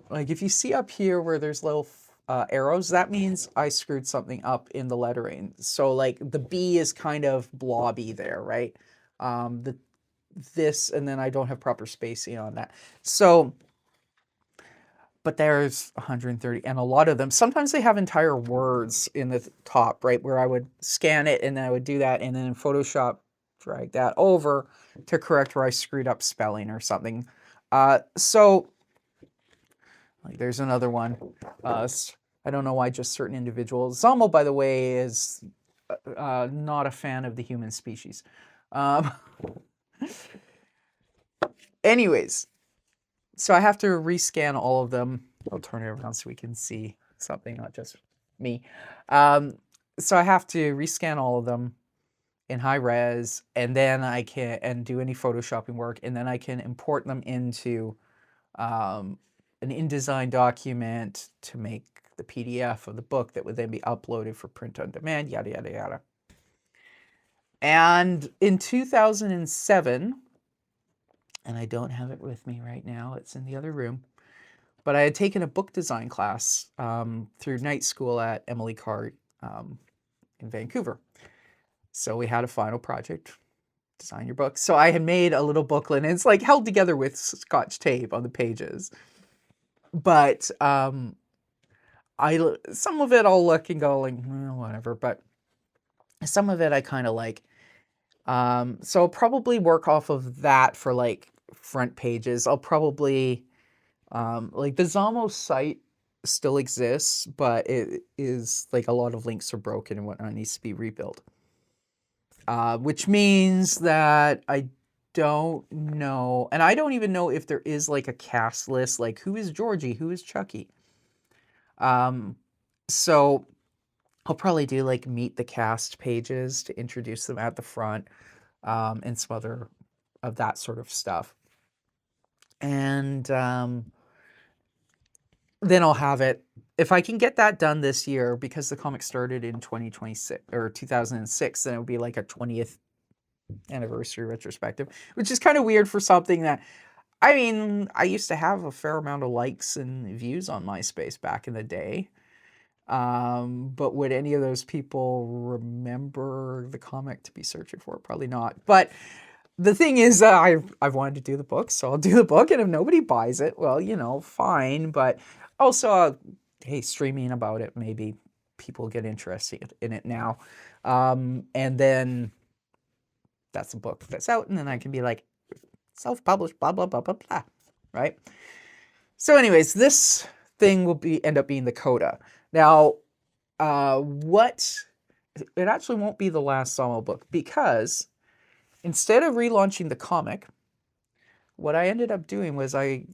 like if you see up here where there's little arrows, that means I screwed something up in the lettering. So like the B is kind of blobby there, right? This, and then I don't have proper spacing on that. So, but there's 130, and a lot of them, sometimes they have entire words in the top, right? Where I would scan it and then I would do that, and then in Photoshop, drag that over to correct where I screwed up spelling or something. So, like there's another one. I don't know why just certain individuals. Zamo, by the way, is not a fan of the human species. Anyways, so I have to rescan all of them. I'll turn it around so we can see something, not just me. So I have to rescan all of them in high res, and then I can do any photoshopping work, and then I can import them into an InDesign document to make the PDF of the book that would then be uploaded for print on demand, yada, yada, yada. And in 2007, and I don't have it with me right now, it's in the other room, but I had taken a book design class through night school at Emily Carr in Vancouver. So we had a final project, design your book. So I had made a little booklet, and it's like held together with Scotch tape on the pages. But some of it I'll look and go like, well, whatever, but some of it I kind of like. So I'll probably work off of that for like front pages. I'll probably, like the Zamo site still exists, but it is like a lot of links are broken and whatnot, needs to be rebuilt. Which means that I don't know, and I don't even know if there is like a cast list, like who is Georgie, who is Chucky. So I'll probably do like meet the cast pages to introduce them at the front, and some other of that sort of stuff. And then I'll have it, if I can get that done this year, because the comic started in 2026 or 2006, then it would be like a 20th anniversary retrospective, which is kind of weird for something that, I mean, I used to have a fair amount of likes and views on MySpace back in the day. But would any of those people remember the comic to be searching for? Probably not. But the thing is, I've wanted to do the book, so I'll do the book, and if nobody buys it, well, you know, fine. But also, hey, streaming about it, maybe people get interested in it now. And then that's a book that's out, and then I can be like, self-published, blah, blah, blah, blah, blah, right? So anyways, this thing will end up being the coda. Now, it actually won't be the last Zamo book, because instead of relaunching the comic, what I ended up doing was the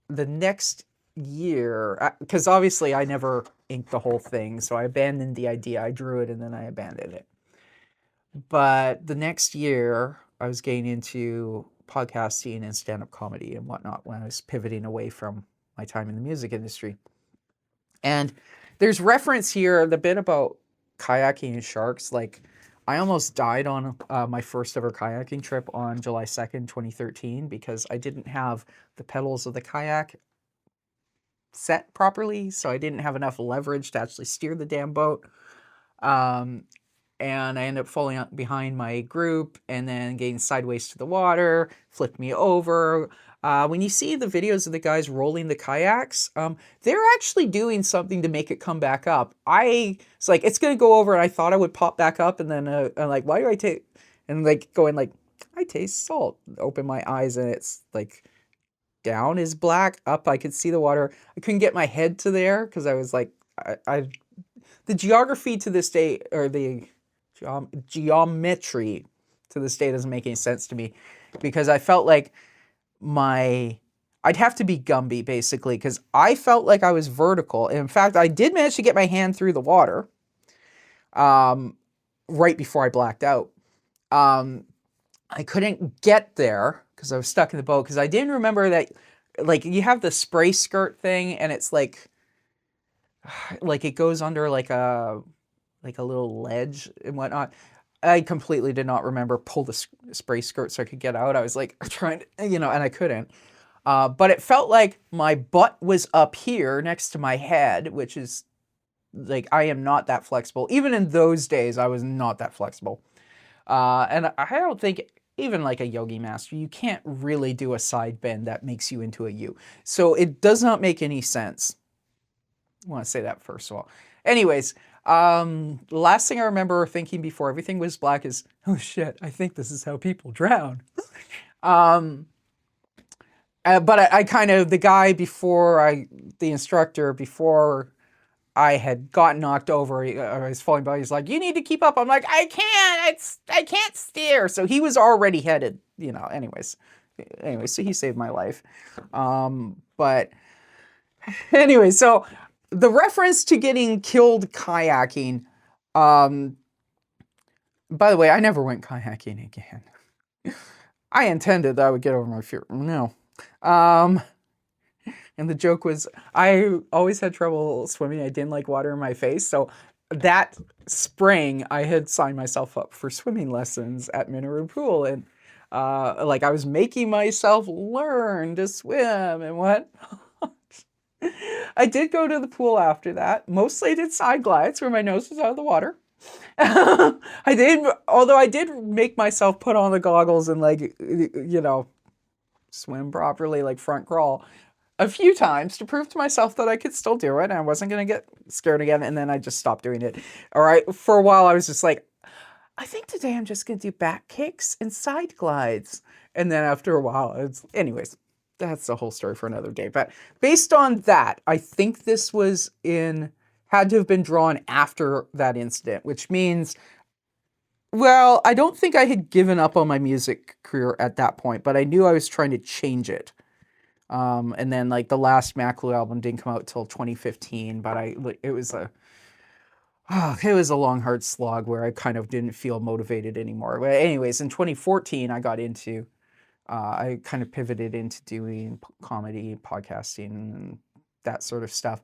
next year, because obviously I never inked the whole thing, so I abandoned the idea. I drew it and then I abandoned it. But the next year, I was getting into podcasting and stand-up comedy and whatnot when I was pivoting away from my time in the music industry. And there's reference here, the bit about kayaking and sharks. Like, I almost died on my first ever kayaking trip on July 2nd, 2013, because I didn't have the pedals of the kayak set properly. So I didn't have enough leverage to actually steer the damn boat. And I ended up falling out behind my group and then getting sideways to the water, flipped me over. When you see the videos of the guys rolling the kayaks, they're actually doing something to make it come back up. It's like, it's going to go over, and I thought I would pop back up, and then I'm like, why do I take, and like going like, I taste salt. Open my eyes, and it's like, down is black, up I could see the water. I couldn't get my head to there because I was like, the geography to this day, or the geometry to this day doesn't make any sense to me, because I felt like I'd have to be Gumby basically, because I felt like I was vertical. And in fact, I did manage to get my hand through the water right before I blacked out. I couldn't get there because I was stuck in the boat, because I didn't remember that, like, you have the spray skirt thing, and it's like it goes under like a little ledge and whatnot. I completely did not remember pull the spray skirt so I could get out. I was like trying to, and I couldn't. But it felt like my butt was up here next to my head, which is like, I am not that flexible. Even in those days, I was not that flexible. And I don't think even like a yogi master, you can't really do a side bend that makes you into a U. So it does not make any sense. I want to say that first of all. Anyways, the last thing I remember thinking before everything was black is, oh shit, I think this is how people drown. But I kind of, the guy before the instructor, before I had gotten knocked over, I was falling by, he's like, you need to keep up. I'm like, I can't steer. So he was already headed, anyways, so he saved my life. But anyway, so the reference to getting killed kayaking, by the way, I never went kayaking again. I intended that I would get over my fear. No. And the joke was, I always had trouble swimming. I didn't like water in my face. So that spring, I had signed myself up for swimming lessons at Maarav Pool. And like, I was making myself learn to swim and what. I did go to the pool after that. Mostly I did side glides where my nose was out of the water. Although I did make myself put on the goggles and, like, swim properly, like front crawl, a few times to prove to myself that I could still do it and I wasn't going to get scared again. And then I just stopped doing it. All right. For a while, I was just like, I think today I'm just going to do back kicks and side glides. And then after a while, anyways, that's the whole story for another day. But based on that, I think this had to have been drawn after that incident, which means, well, I don't think I had given up on my music career at that point, but I knew I was trying to change it. And then, like, the last Maclu album didn't come out till 2015, but it was a long, hard slog where I kind of didn't feel motivated anymore. But anyways, in 2014, I kind of pivoted into doing comedy, podcasting, and that sort of stuff.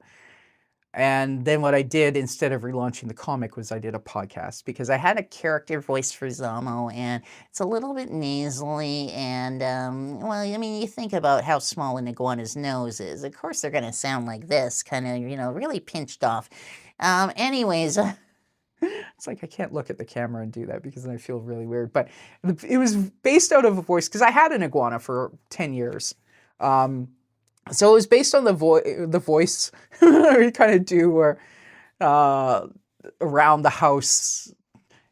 And then what I did instead of relaunching the comic was I did a podcast, because I had a character voice for Zamo, and it's a little bit nasally. And, well, I mean, you think about how small an iguana's nose is. Of course, they're going to sound like this, kind of, really pinched off. Anyways, it's like I can't look at the camera and do that because then I feel really weird. But it was based out of a voice, because I had an iguana for 10 years. So it was based on the voice you kind of do where around the house,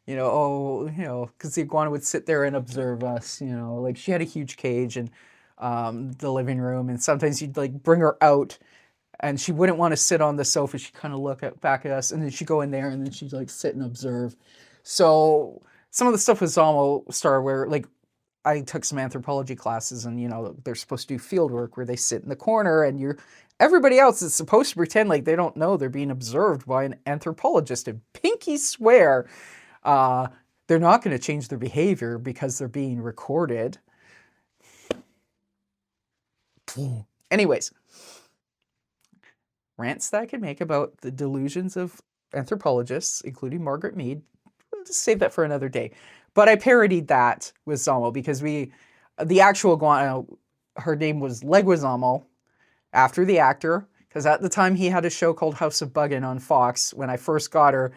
because the iguana would sit there and observe us, like she had a huge cage in the living room, and sometimes you'd like bring her out and she wouldn't want to sit on the sofa. She'd kind of look back at us, and then she'd go in there and then she'd like sit and observe. So some of the stuff with Zamo started where, like, I took some anthropology classes, and, they're supposed to do field work where they sit in the corner and everybody else is supposed to pretend like they don't know they're being observed by an anthropologist, and pinky swear, they're not going to change their behavior because they're being recorded. Anyways, rants that I could make about the delusions of anthropologists, including Margaret Mead. We'll just save that for another day. But I parodied that with Zamo because the actual iguana, her name was Leguizamo, after the actor, because at the time he had a show called House of Buggin' on Fox when I first got her.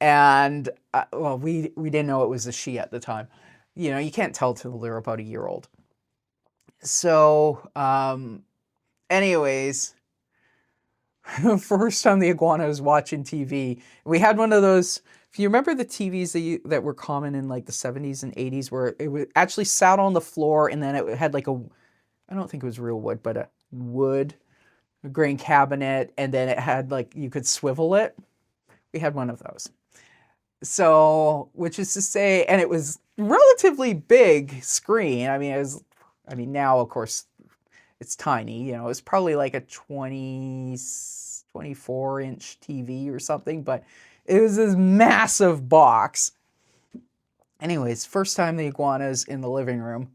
And, well, we didn't know it was a she at the time. You know, you can't tell till they're about a year old. So, anyways, first time the iguana was watching TV, we had one of those, if you remember the TVs that were common in like the 70s and 80s, where it actually sat on the floor and then it had like I don't think it was real wood, but a wood grain cabinet, and then it had like, you could swivel it. We had one of those. So, which is to say, and it was relatively big screen. I mean, now of course it's tiny, you know, it's probably like a 24-inch TV or something, but it was this massive box. Anyways, first time the iguana's in the living room,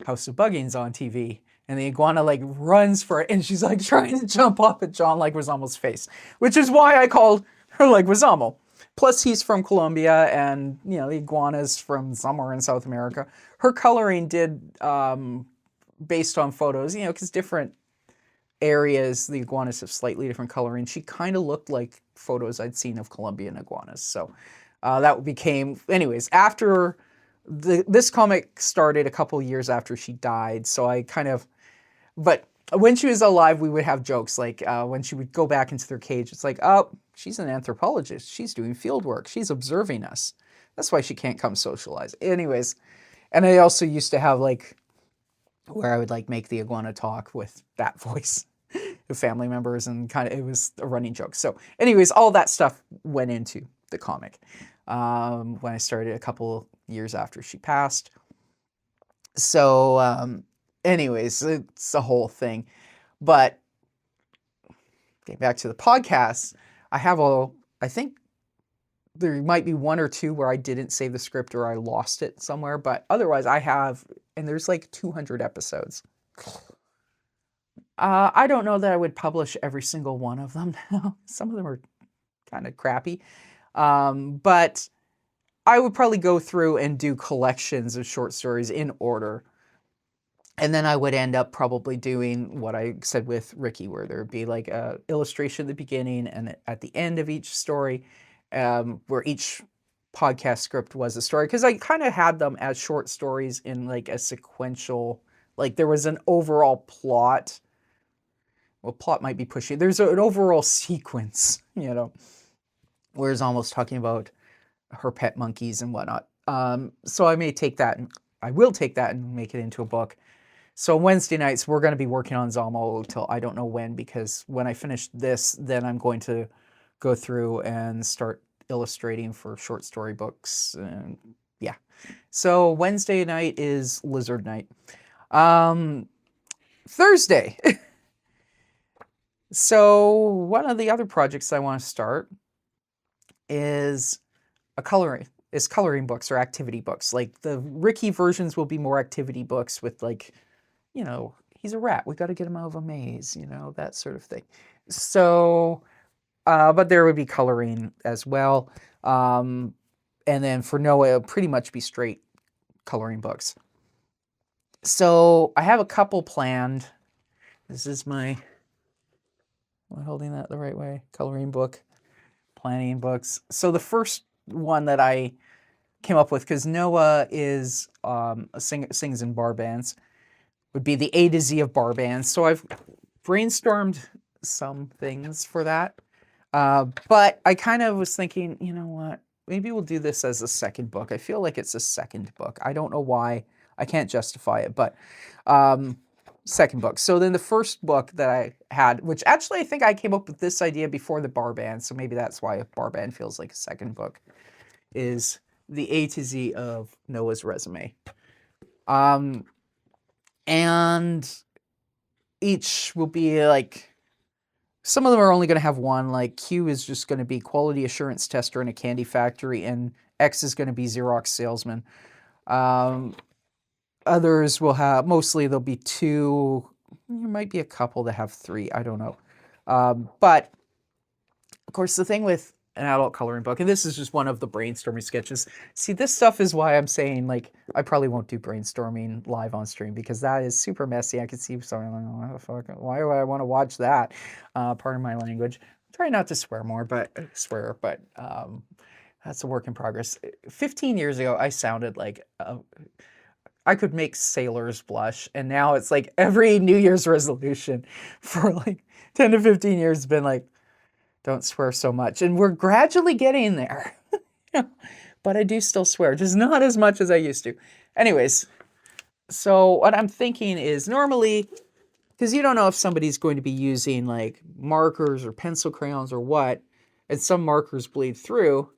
House of Bugging's on TV, and the iguana like runs for it, and she's like trying to jump up at John Leguizamo's face, which is why I called her Leguizamo. Plus, he's from Colombia, and, you know, the iguana's from somewhere in South America. Her coloring did, based on photos, you know, because different areas, the iguanas have slightly different coloring. She kind of looked like photos I'd seen of Colombian iguanas. So that became, anyways, after this comic started a couple years after she died. So I kind of, but when she was alive, we would have jokes like when she would go back into their cage, it's like, oh, she's an anthropologist. She's doing field work. She's observing us. That's why she can't come socialize. Anyways, and I also used to have like where I would like make the iguana talk with that voice of family members, and kind of, it was a running joke. So anyways, all that stuff went into the comic when I started a couple years after she passed. So anyways, it's a whole thing. But getting back to the podcast, I think there might be one or two where I didn't save the script or I lost it somewhere, but otherwise I have, and there's like 200 episodes. I don't know that I would publish every single one of them now. Some of them are kind of crappy. But I would probably go through and do collections of short stories in order. And then I would end up probably doing what I said with Ricky, where there would be like an illustration at the beginning and at the end of each story, where each podcast script was a story. Because I kind of had them as short stories in like a sequential, like there was an overall plot. Well, plot might be pushy. There's an overall sequence, you know, whereas almost talking about her pet monkeys and whatnot. So I may take that, and I will take that and make it into a book. So Wednesday nights, we're going to be working on Zamo till I don't know when, because when I finish this, then I'm going to go through and start illustrating for short story books. And yeah. So Wednesday night is Lizard Night. Thursday. So one of the other projects I want to start is coloring books or activity books. Like the Ricky versions will be more activity books with like, you know, he's a rat, we got to get him out of a maze, you know, that sort of thing. So, but there would be coloring as well. And then for Noah, it'll pretty much be straight coloring books. So I have a couple planned. This is am I holding that the right way? Coloring book, planning books. So the first one that I came up with, because Noah is sings in bar bands, would be the A to Z of bar bands. So I've brainstormed some things for that. But I kind of was thinking, you know what? Maybe we'll do this as a second book. I feel like it's a second book. I don't know why. I can't justify it, but second book. So then the first book that I had, which actually I think I came up with this idea before the bar band, so maybe that's why a bar band feels like a second book, is the A to Z of Noah's resume. And each will be like, some of them are only going to have one, like Q is just going to be quality assurance tester in a candy factory, and X is going to be Xerox salesman. Others will have, mostly there'll be 2, there might be a couple that have 3, I don't know. But of course, the thing with an adult coloring book, and this is just one of the brainstorming sketches. See, this stuff is why I'm saying, like, I probably won't do brainstorming live on stream, because that is super messy. I could see someone like, oh, what the fuck? Why do I want to watch that? Pardon my language. Try not to swear more, but that's a work in progress. 15 years ago, I sounded like I could make sailors blush, and now it's like every New Year's resolution for like 10 to 15 years has been like, don't swear so much. And we're gradually getting there. But I do still swear, just not as much as I used to. Anyways, so what I'm thinking is normally, because you don't know if somebody's going to be using like markers or pencil crayons or what, and some markers bleed through.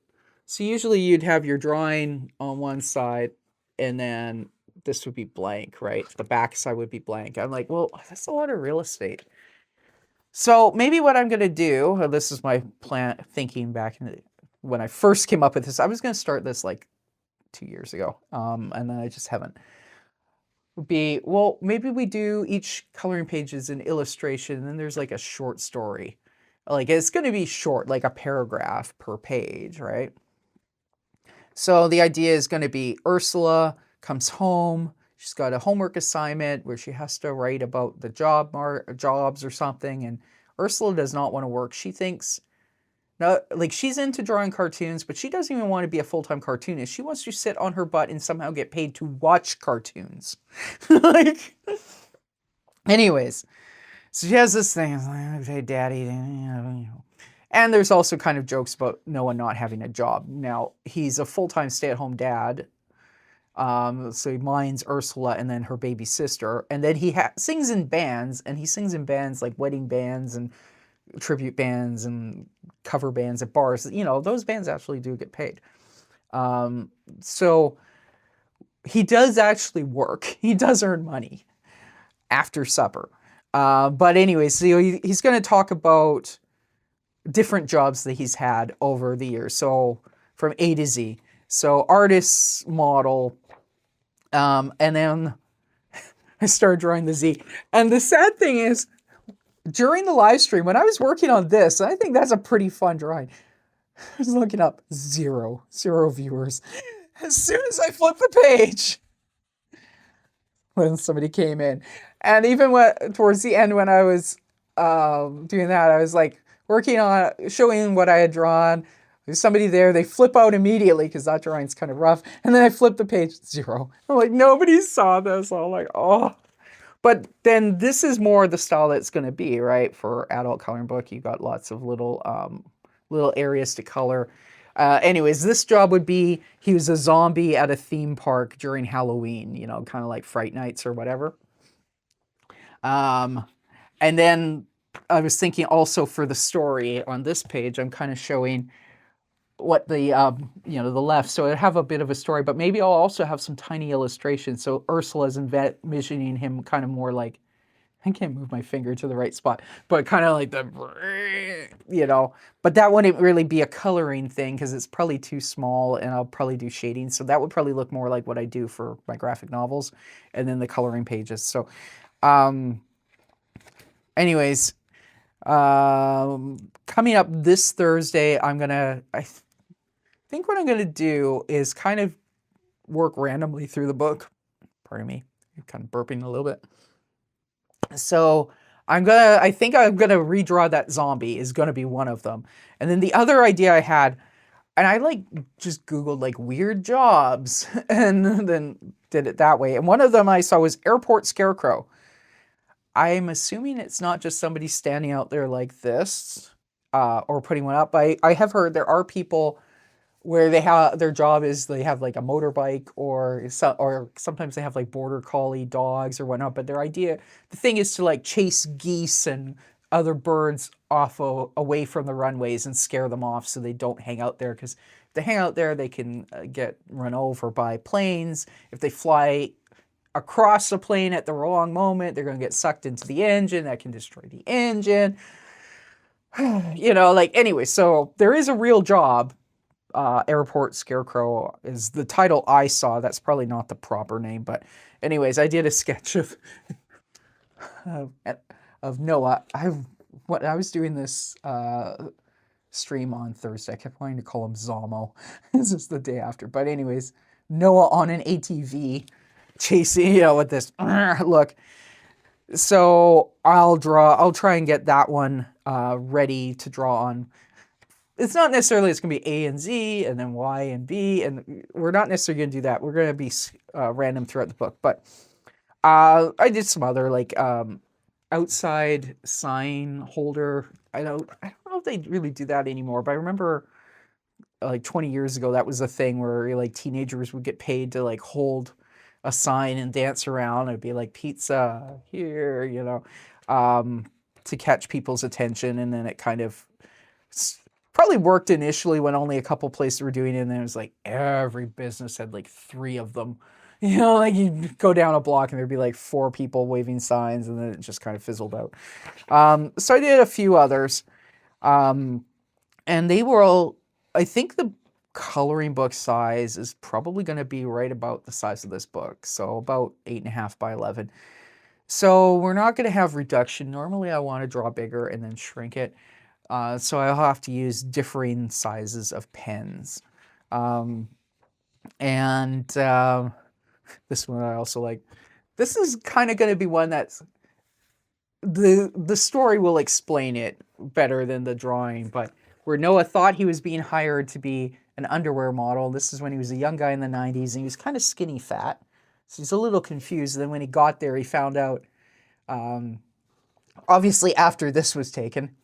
So usually you'd have your drawing on one side, and then this would be blank, right? The back side would be blank. I'm like, well, that's a lot of real estate. So maybe what I'm going to do, this is my plan, thinking back when I first came up with this, I was going to start this like 2 years ago. And then I just haven't. Well, maybe we do each coloring page is an illustration, and then there's like a short story. Like it's going to be short, like a paragraph per page, right? So the idea is going to be Ursula comes home. She's got a homework assignment where she has to write about the jobs or something. And Ursula does not want to work. She thinks, no, like she's into drawing cartoons, but she doesn't even want to be a full-time cartoonist. She wants to sit on her butt and somehow get paid to watch cartoons. Like, anyways, so she has this thing. Like, hey, Daddy, and there's also kind of jokes about Noah not having a job. Now, he's a full-time stay-at-home dad. So he minds Ursula and then her baby sister. And then he sings in bands, and he sings in bands like wedding bands and tribute bands and cover bands at bars. You know, those bands actually do get paid. So he does actually work. He does earn money after supper. But anyways, so he's going to talk about different jobs that he's had over the years. So from A to Z. So artist, model, and then I started drawing the Z. And the sad thing is, during the live stream, when I was working on this, I think that's a pretty fun drawing. I was looking up, zero viewers. As soon as I flipped the page, when somebody came in. And even towards the end, when I was doing that, I was like working on showing what I had drawn. There's somebody there, they flip out immediately because that drawing's kind of rough. And then I flip the page, 0. I'm like, nobody saw this. I'm like, oh. But then this is more the style that's going to be, right? For adult coloring book, you've got lots of little areas to color. Anyways, this job would be, he was a zombie at a theme park during Halloween, you know, kind of like Fright Nights or whatever. And then I was thinking also for the story on this page, I'm kind of showing what the, you know, the left. So I have a bit of a story, but maybe I'll also have some tiny illustrations. So Ursula's envisioning him kind of more like, I can't move my finger to the right spot, but kind of like the, you know, but that wouldn't really be a coloring thing because it's probably too small, and I'll probably do shading. So that would probably look more like what I do for my graphic novels and then the coloring pages. So, anyways, coming up this Thursday, I think what I'm going to do is kind of work randomly through the book. Pardon me, I'm kind of burping a little bit. So I think I'm going to redraw that zombie is going to be one of them. And then the other idea I had, and I like just Googled like weird jobs and then did it that way. And one of them I saw was airport scarecrow. I'm assuming it's not just somebody standing out there like this or putting one up. I have heard there are people where they have their job is they have like a motorbike or sometimes they have like border collie dogs or whatnot. But the thing is to like chase geese and other birds away from the runways and scare them off so they don't hang out there. Because if they hang out there, they can get run over by planes. If they fly across the plane at the wrong moment, they're going to get sucked into the engine. That can destroy the engine. You know, like, anyway, so there is a real job Airport Scarecrow is the title I saw. That's probably not the proper name, but anyways, I did a sketch of, of Noah. I was doing this stream on Thursday. I kept wanting to call him Zamo. This is the day after, but anyways, Noah on an ATV chasing, with this look. So I'll try and get that one ready to draw on. It's not necessarily it's going to be A and Z and then Y and B, and we're not necessarily going to do that. We're going to be random throughout the book. But I did some other like outside sign holder. I don't know if they really do that anymore, but I remember like 20 years ago that was a thing where like teenagers would get paid to like hold a sign and dance around. It'd be like pizza here, to catch people's attention, and then it kind of probably worked initially when only a couple places were doing it, and then it was like every business had like 3 of them. Like you'd go down a block and there'd be like 4 people waving signs, and then it just kind of fizzled out. So I did a few others, and they were all, I think the coloring book size is probably going to be right about the size of this book, so about 8.5 by 11. So we're not going to have reduction. Normally I want to draw bigger and then shrink it. So I'll have to use differing sizes of pens. This one I also like. This is kind of going to be one that's, the story will explain it better than the drawing, but where Noah thought he was being hired to be an underwear model. This is when he was a young guy in the 90s, and he was kind of skinny fat. So he's a little confused. And then when he got there, he found out, obviously after this was taken,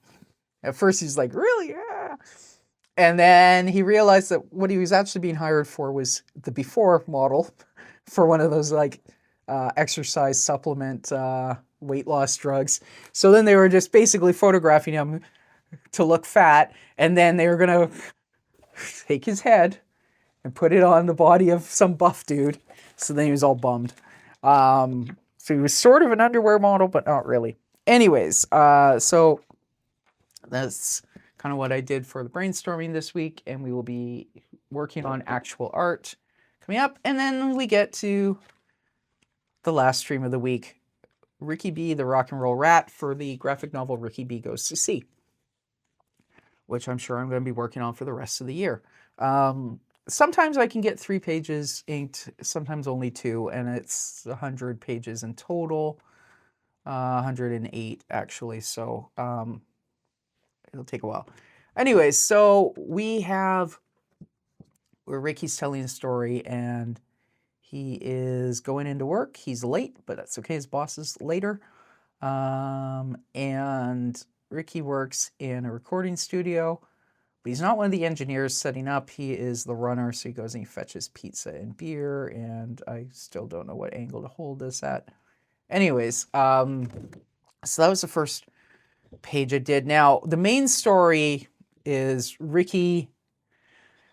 at first he's like, really? Yeah. And then he realized that what he was actually being hired for was the before model for one of those like exercise supplement weight loss drugs. So then they were just basically photographing him to look fat, and then they were going to take his head and put it on the body of some buff dude. So then he was all bummed. So he was sort of an underwear model, but not really. Anyways, so that's kind of what I did for the brainstorming this week, and we will be working on actual art coming up. And then we get to the last stream of the week, Ricky B, the Rock and Roll Rat, for the graphic novel Ricky B Goes to Sea, which I'm sure I'm going to be working on for the rest of the year. Sometimes I can get 3 pages inked, sometimes only 2, and it's 100 pages in total, 108 actually, so it'll take a while. Anyways, so we have where Ricky's telling a story, and he is going into work. He's late, but that's okay. His boss is later. And Ricky works in a recording studio, but he's not one of the engineers setting up. He is the runner, so he goes and he fetches pizza and beer, and I still don't know what angle to hold this at. Anyways, so that was the first page I did. Now, the main story is Ricky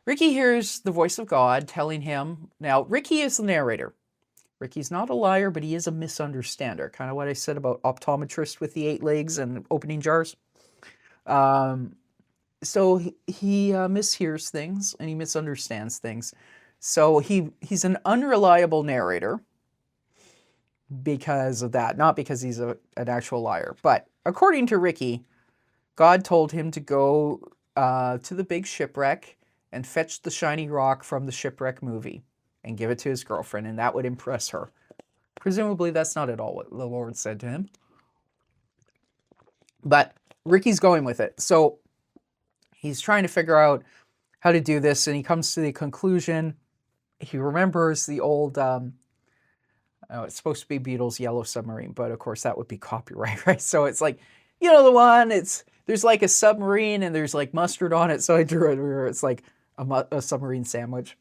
hears the voice of God telling him. Now, Ricky is the narrator. Ricky's not a liar, but he is a misunderstander. Kind of what I said about optometrist with the 8 legs and opening jars. So he mishears things and he misunderstands things. So he's an unreliable narrator because of that, not because he's an actual liar. But according to Ricky, God told him to go to the big shipwreck and fetch the shiny rock from the shipwreck movie and give it to his girlfriend, and that would impress her. Presumably, that's not at all what the Lord said to him. But Ricky's going with it. So he's trying to figure out how to do this, and he comes to the conclusion. He remembers the old, it's supposed to be Beatles' Yellow Submarine, but of course that would be copyright, right? So it's like, the one, there's like a submarine and there's like mustard on it. So I drew it where it's like a submarine sandwich.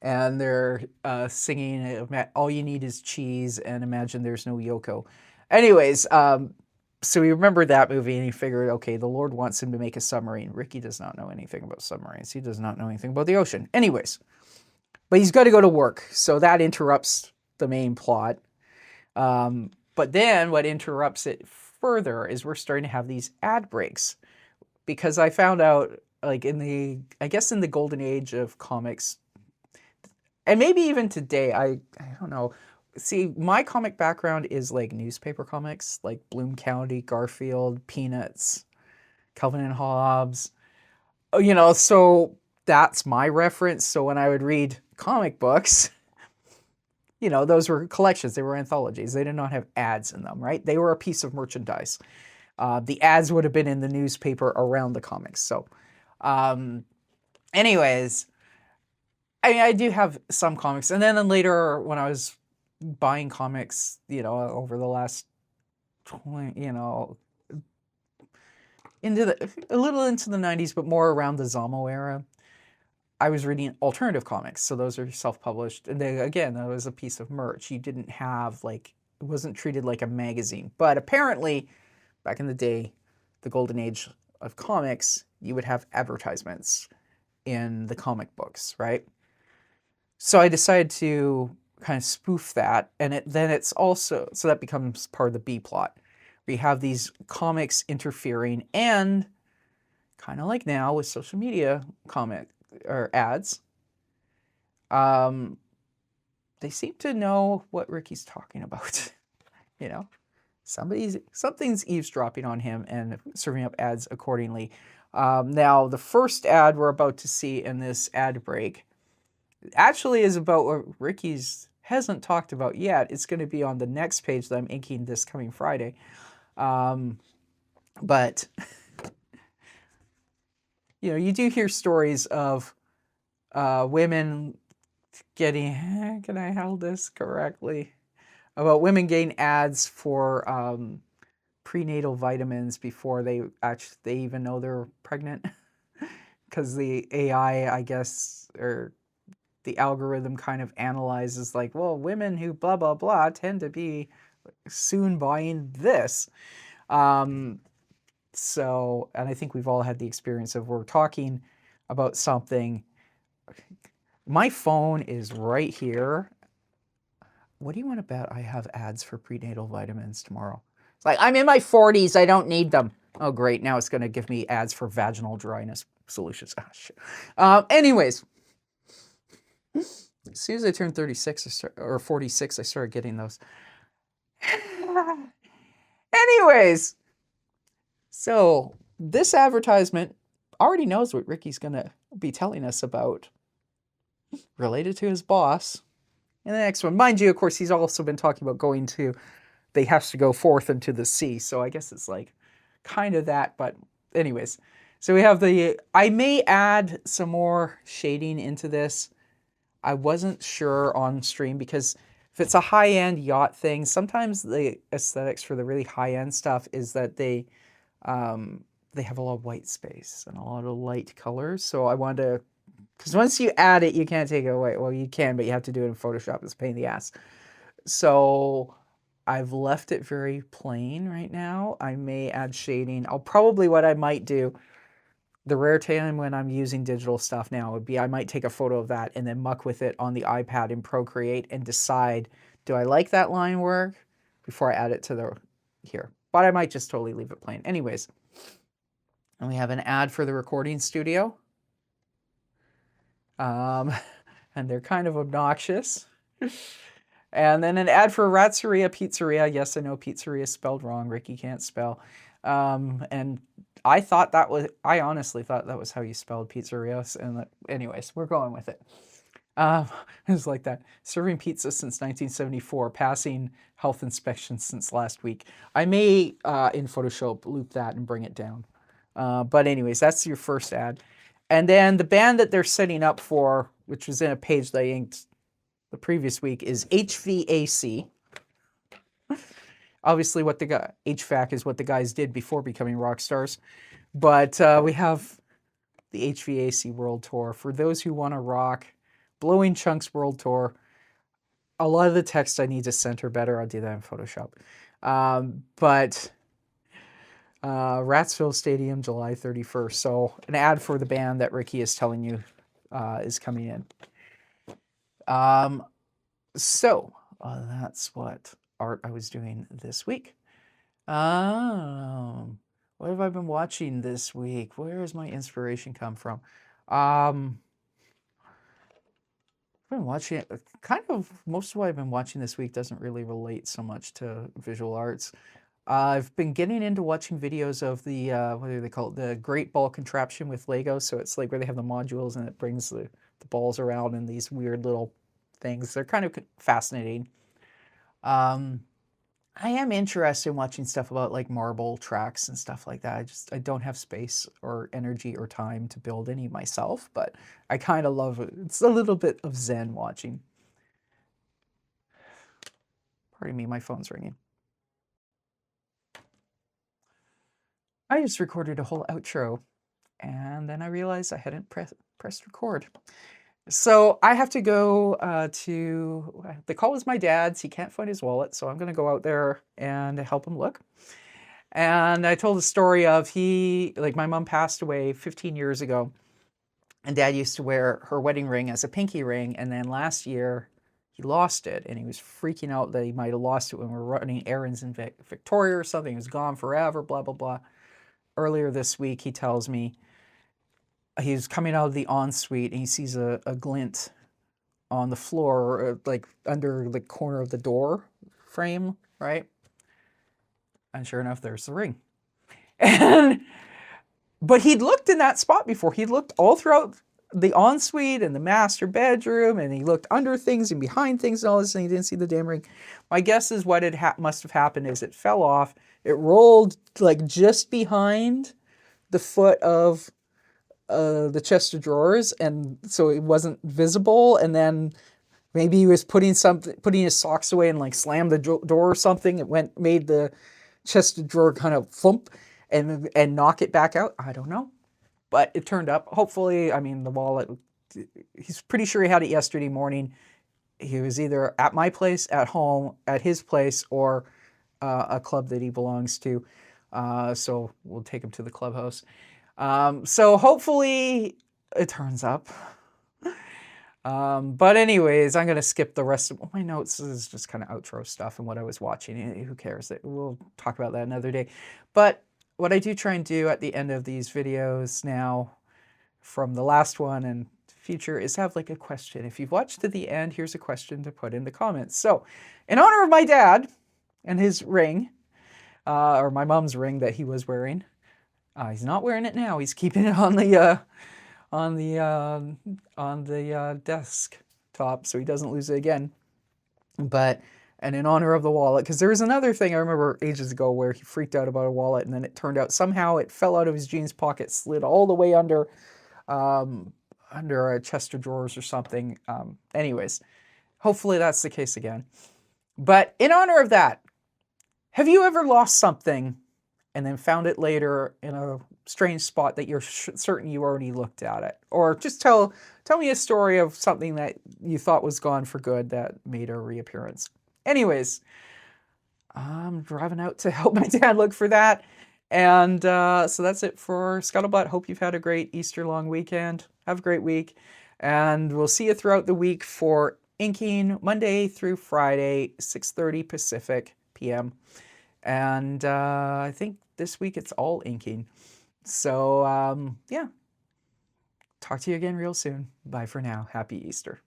And they're singing, all you need is cheese, and imagine there's no Yoko. Anyways, so he remembered that movie, and he figured, okay, the Lord wants him to make a submarine. Ricky does not know anything about submarines. He does not know anything about the ocean. Anyways, but he's got to go to work, so that interrupts the main plot. But then what interrupts it further is we're starting to have these ad breaks, because I found out like I guess in the golden age of comics, and maybe even today, I don't know. See, my comic background is like newspaper comics, like Bloom County, Garfield, Peanuts, Calvin and Hobbes. So that's my reference. So when I would read comic books, those were collections, they were anthologies. They did not have ads in them, right? They were a piece of merchandise. The ads would have been in the newspaper around the comics. So, anyways, I mean, I do have some comics. And then later, when I was buying comics, over the last 20, a little into the 90s, but more around the Zamo era, I was reading alternative comics. So those are self-published. And again, that was a piece of merch. You didn't have it wasn't treated like a magazine. But apparently, back in the day, the golden age of comics, you would have advertisements in the comic books, right? So I decided to kind of spoof that. And then it's also, so that becomes part of the B plot. We have these comics interfering, and kind of like now with social media or ads, they seem to know what Ricky's talking about. Something's eavesdropping on him and serving up ads accordingly. Now, the first ad we're about to see in this ad break actually is about what Ricky's hasn't talked about yet. It's going to be on the next page that I'm inking this coming Friday. But you do hear stories of women getting, can I hold this correctly? About women getting ads for prenatal vitamins before they even know they're pregnant. Because the AI, I guess, or the algorithm kind of analyzes like, well, women who blah, blah, blah tend to be soon buying this. So, and I think we've all had the experience of we're talking about something. My phone is right here. What do you want to bet I have ads for prenatal vitamins tomorrow? It's like, I'm in my 40s. I don't need them. Oh, great. Now it's going to give me ads for vaginal dryness solutions. Oh, shit. Anyways, as soon as I turned 36 or 46, I started getting those. Anyways, so this advertisement already knows what Ricky's going to be telling us about related to his boss. And the next one, mind you, of course, he's also been talking about they have to go forth into the sea. So I guess it's like kind of that. But anyways, so we have I may add some more shading into this. I wasn't sure on stream because if it's a high-end yacht thing, sometimes the aesthetics for the really high-end stuff is that they have a lot of white space and a lot of light colors. So I wanted to, because once you add it, you can't take it away. Well, you can, but you have to do it in Photoshop. It's a pain in the ass. So I've left it very plain right now. I may add shading. What I might do, the rare time when I'm using digital stuff now would be I might take a photo of that and then muck with it on the iPad in Procreate and decide, do I like that line work before I add it to here. But I might just totally leave it plain. Anyways, and we have an ad for the recording studio. And they're kind of obnoxious. And then an ad for Ratzeria Pizzeria. Yes, I know pizzeria is spelled wrong. Ricky can't spell. And I honestly thought that was how you spelled pizzerias. And anyways, we're going with it. It's like that. Serving pizza since 1974, passing health inspections since last week. I may, in Photoshop, loop that and bring it down. But anyways, that's your first ad. And then the band that they're setting up for, which was in a page that I inked the previous week, is HVAC. Obviously, HVAC is what the guys did before becoming rock stars. But we have the HVAC World Tour. For those who want to rock, Blowing Chunks World Tour. A lot of the text I need to center better. I'll do that in Photoshop. But Ratsville Stadium, July 31st. So an ad for the band that Ricky is telling you is coming in. So that's what art I was doing this week. What What have I been watching this week? Where has my inspiration come from? I've been watching kind of most of what I've been watching this week doesn't really relate so much to visual arts. I've been getting into watching videos of the what do they call it? The Great Ball Contraption with Lego. So it's like where they have the modules and it brings the balls around in these weird little things. They're kind of fascinating. I am interested in watching stuff about like marble tracks and stuff like that. I don't have space or energy or time to build any myself, but I kind of love it. It's a little bit of zen watching. Pardon me, my phone's ringing. I just recorded a whole outro and then I realized I hadn't pressed record. So I have to go the call was my dad's. He can't find his wallet, so I'm going to go out there and help him look. And I told the story of my mom passed away 15 years ago, and Dad used to wear her wedding ring as a pinky ring, and then last year he lost it, and he was freaking out that he might have lost it when we were running errands in Victoria or something. It was gone forever, blah, blah, blah. Earlier this week, he tells me he's coming out of the ensuite and he sees a glint on the floor, like under the corner of the door frame, right? And sure enough, there's the ring. But he'd looked in that spot before. He'd looked all throughout the ensuite and the master bedroom, and he looked under things and behind things and all this, and he didn't see the damn ring. My guess is what must have happened is it fell off. It rolled like just behind the foot of the chest of drawers, and so it wasn't visible. And then maybe he was putting his socks away and like slammed the door or something. It made the chest of drawer kind of thump and knock it back out. I don't know, but it turned up. Hopefully, I mean, the wallet. He's pretty sure he had it yesterday morning. He was either at my place, at home, at his place, or a club that he belongs to. So we'll take him to the clubhouse. So hopefully it turns up. But anyways, I'm going to skip the rest of my notes. This is just kind of outro stuff and what I was watching. Who cares? We'll talk about that another day. But what I do try and do at the end of these videos now from the last one and future is have like a question. If you've watched to the end, here's a question to put in the comments. So in honor of my dad and his ring, or my mom's ring that he was wearing, he's not wearing it now. He's keeping it on the desktop so he doesn't lose it again. And in honor of the wallet, because there was another thing I remember ages ago where he freaked out about a wallet, and then it turned out somehow it fell out of his jeans pocket, slid all the way under a chest of drawers or something. Anyways, hopefully that's the case again. But in honor of that, have you ever lost something and then found it later in a strange spot that you're certain you already looked at it? Or just tell me a story of something that you thought was gone for good that made a reappearance. Anyways, I'm driving out to help my dad look for that. And so that's it for Scuttlebutt. Hope you've had a great Easter long weekend. Have a great week. And we'll see you throughout the week for inking Monday through Friday, 6:30 Pacific PM. And I think this week it's all inking. So yeah, talk to you again real soon. Bye for now. Happy Easter.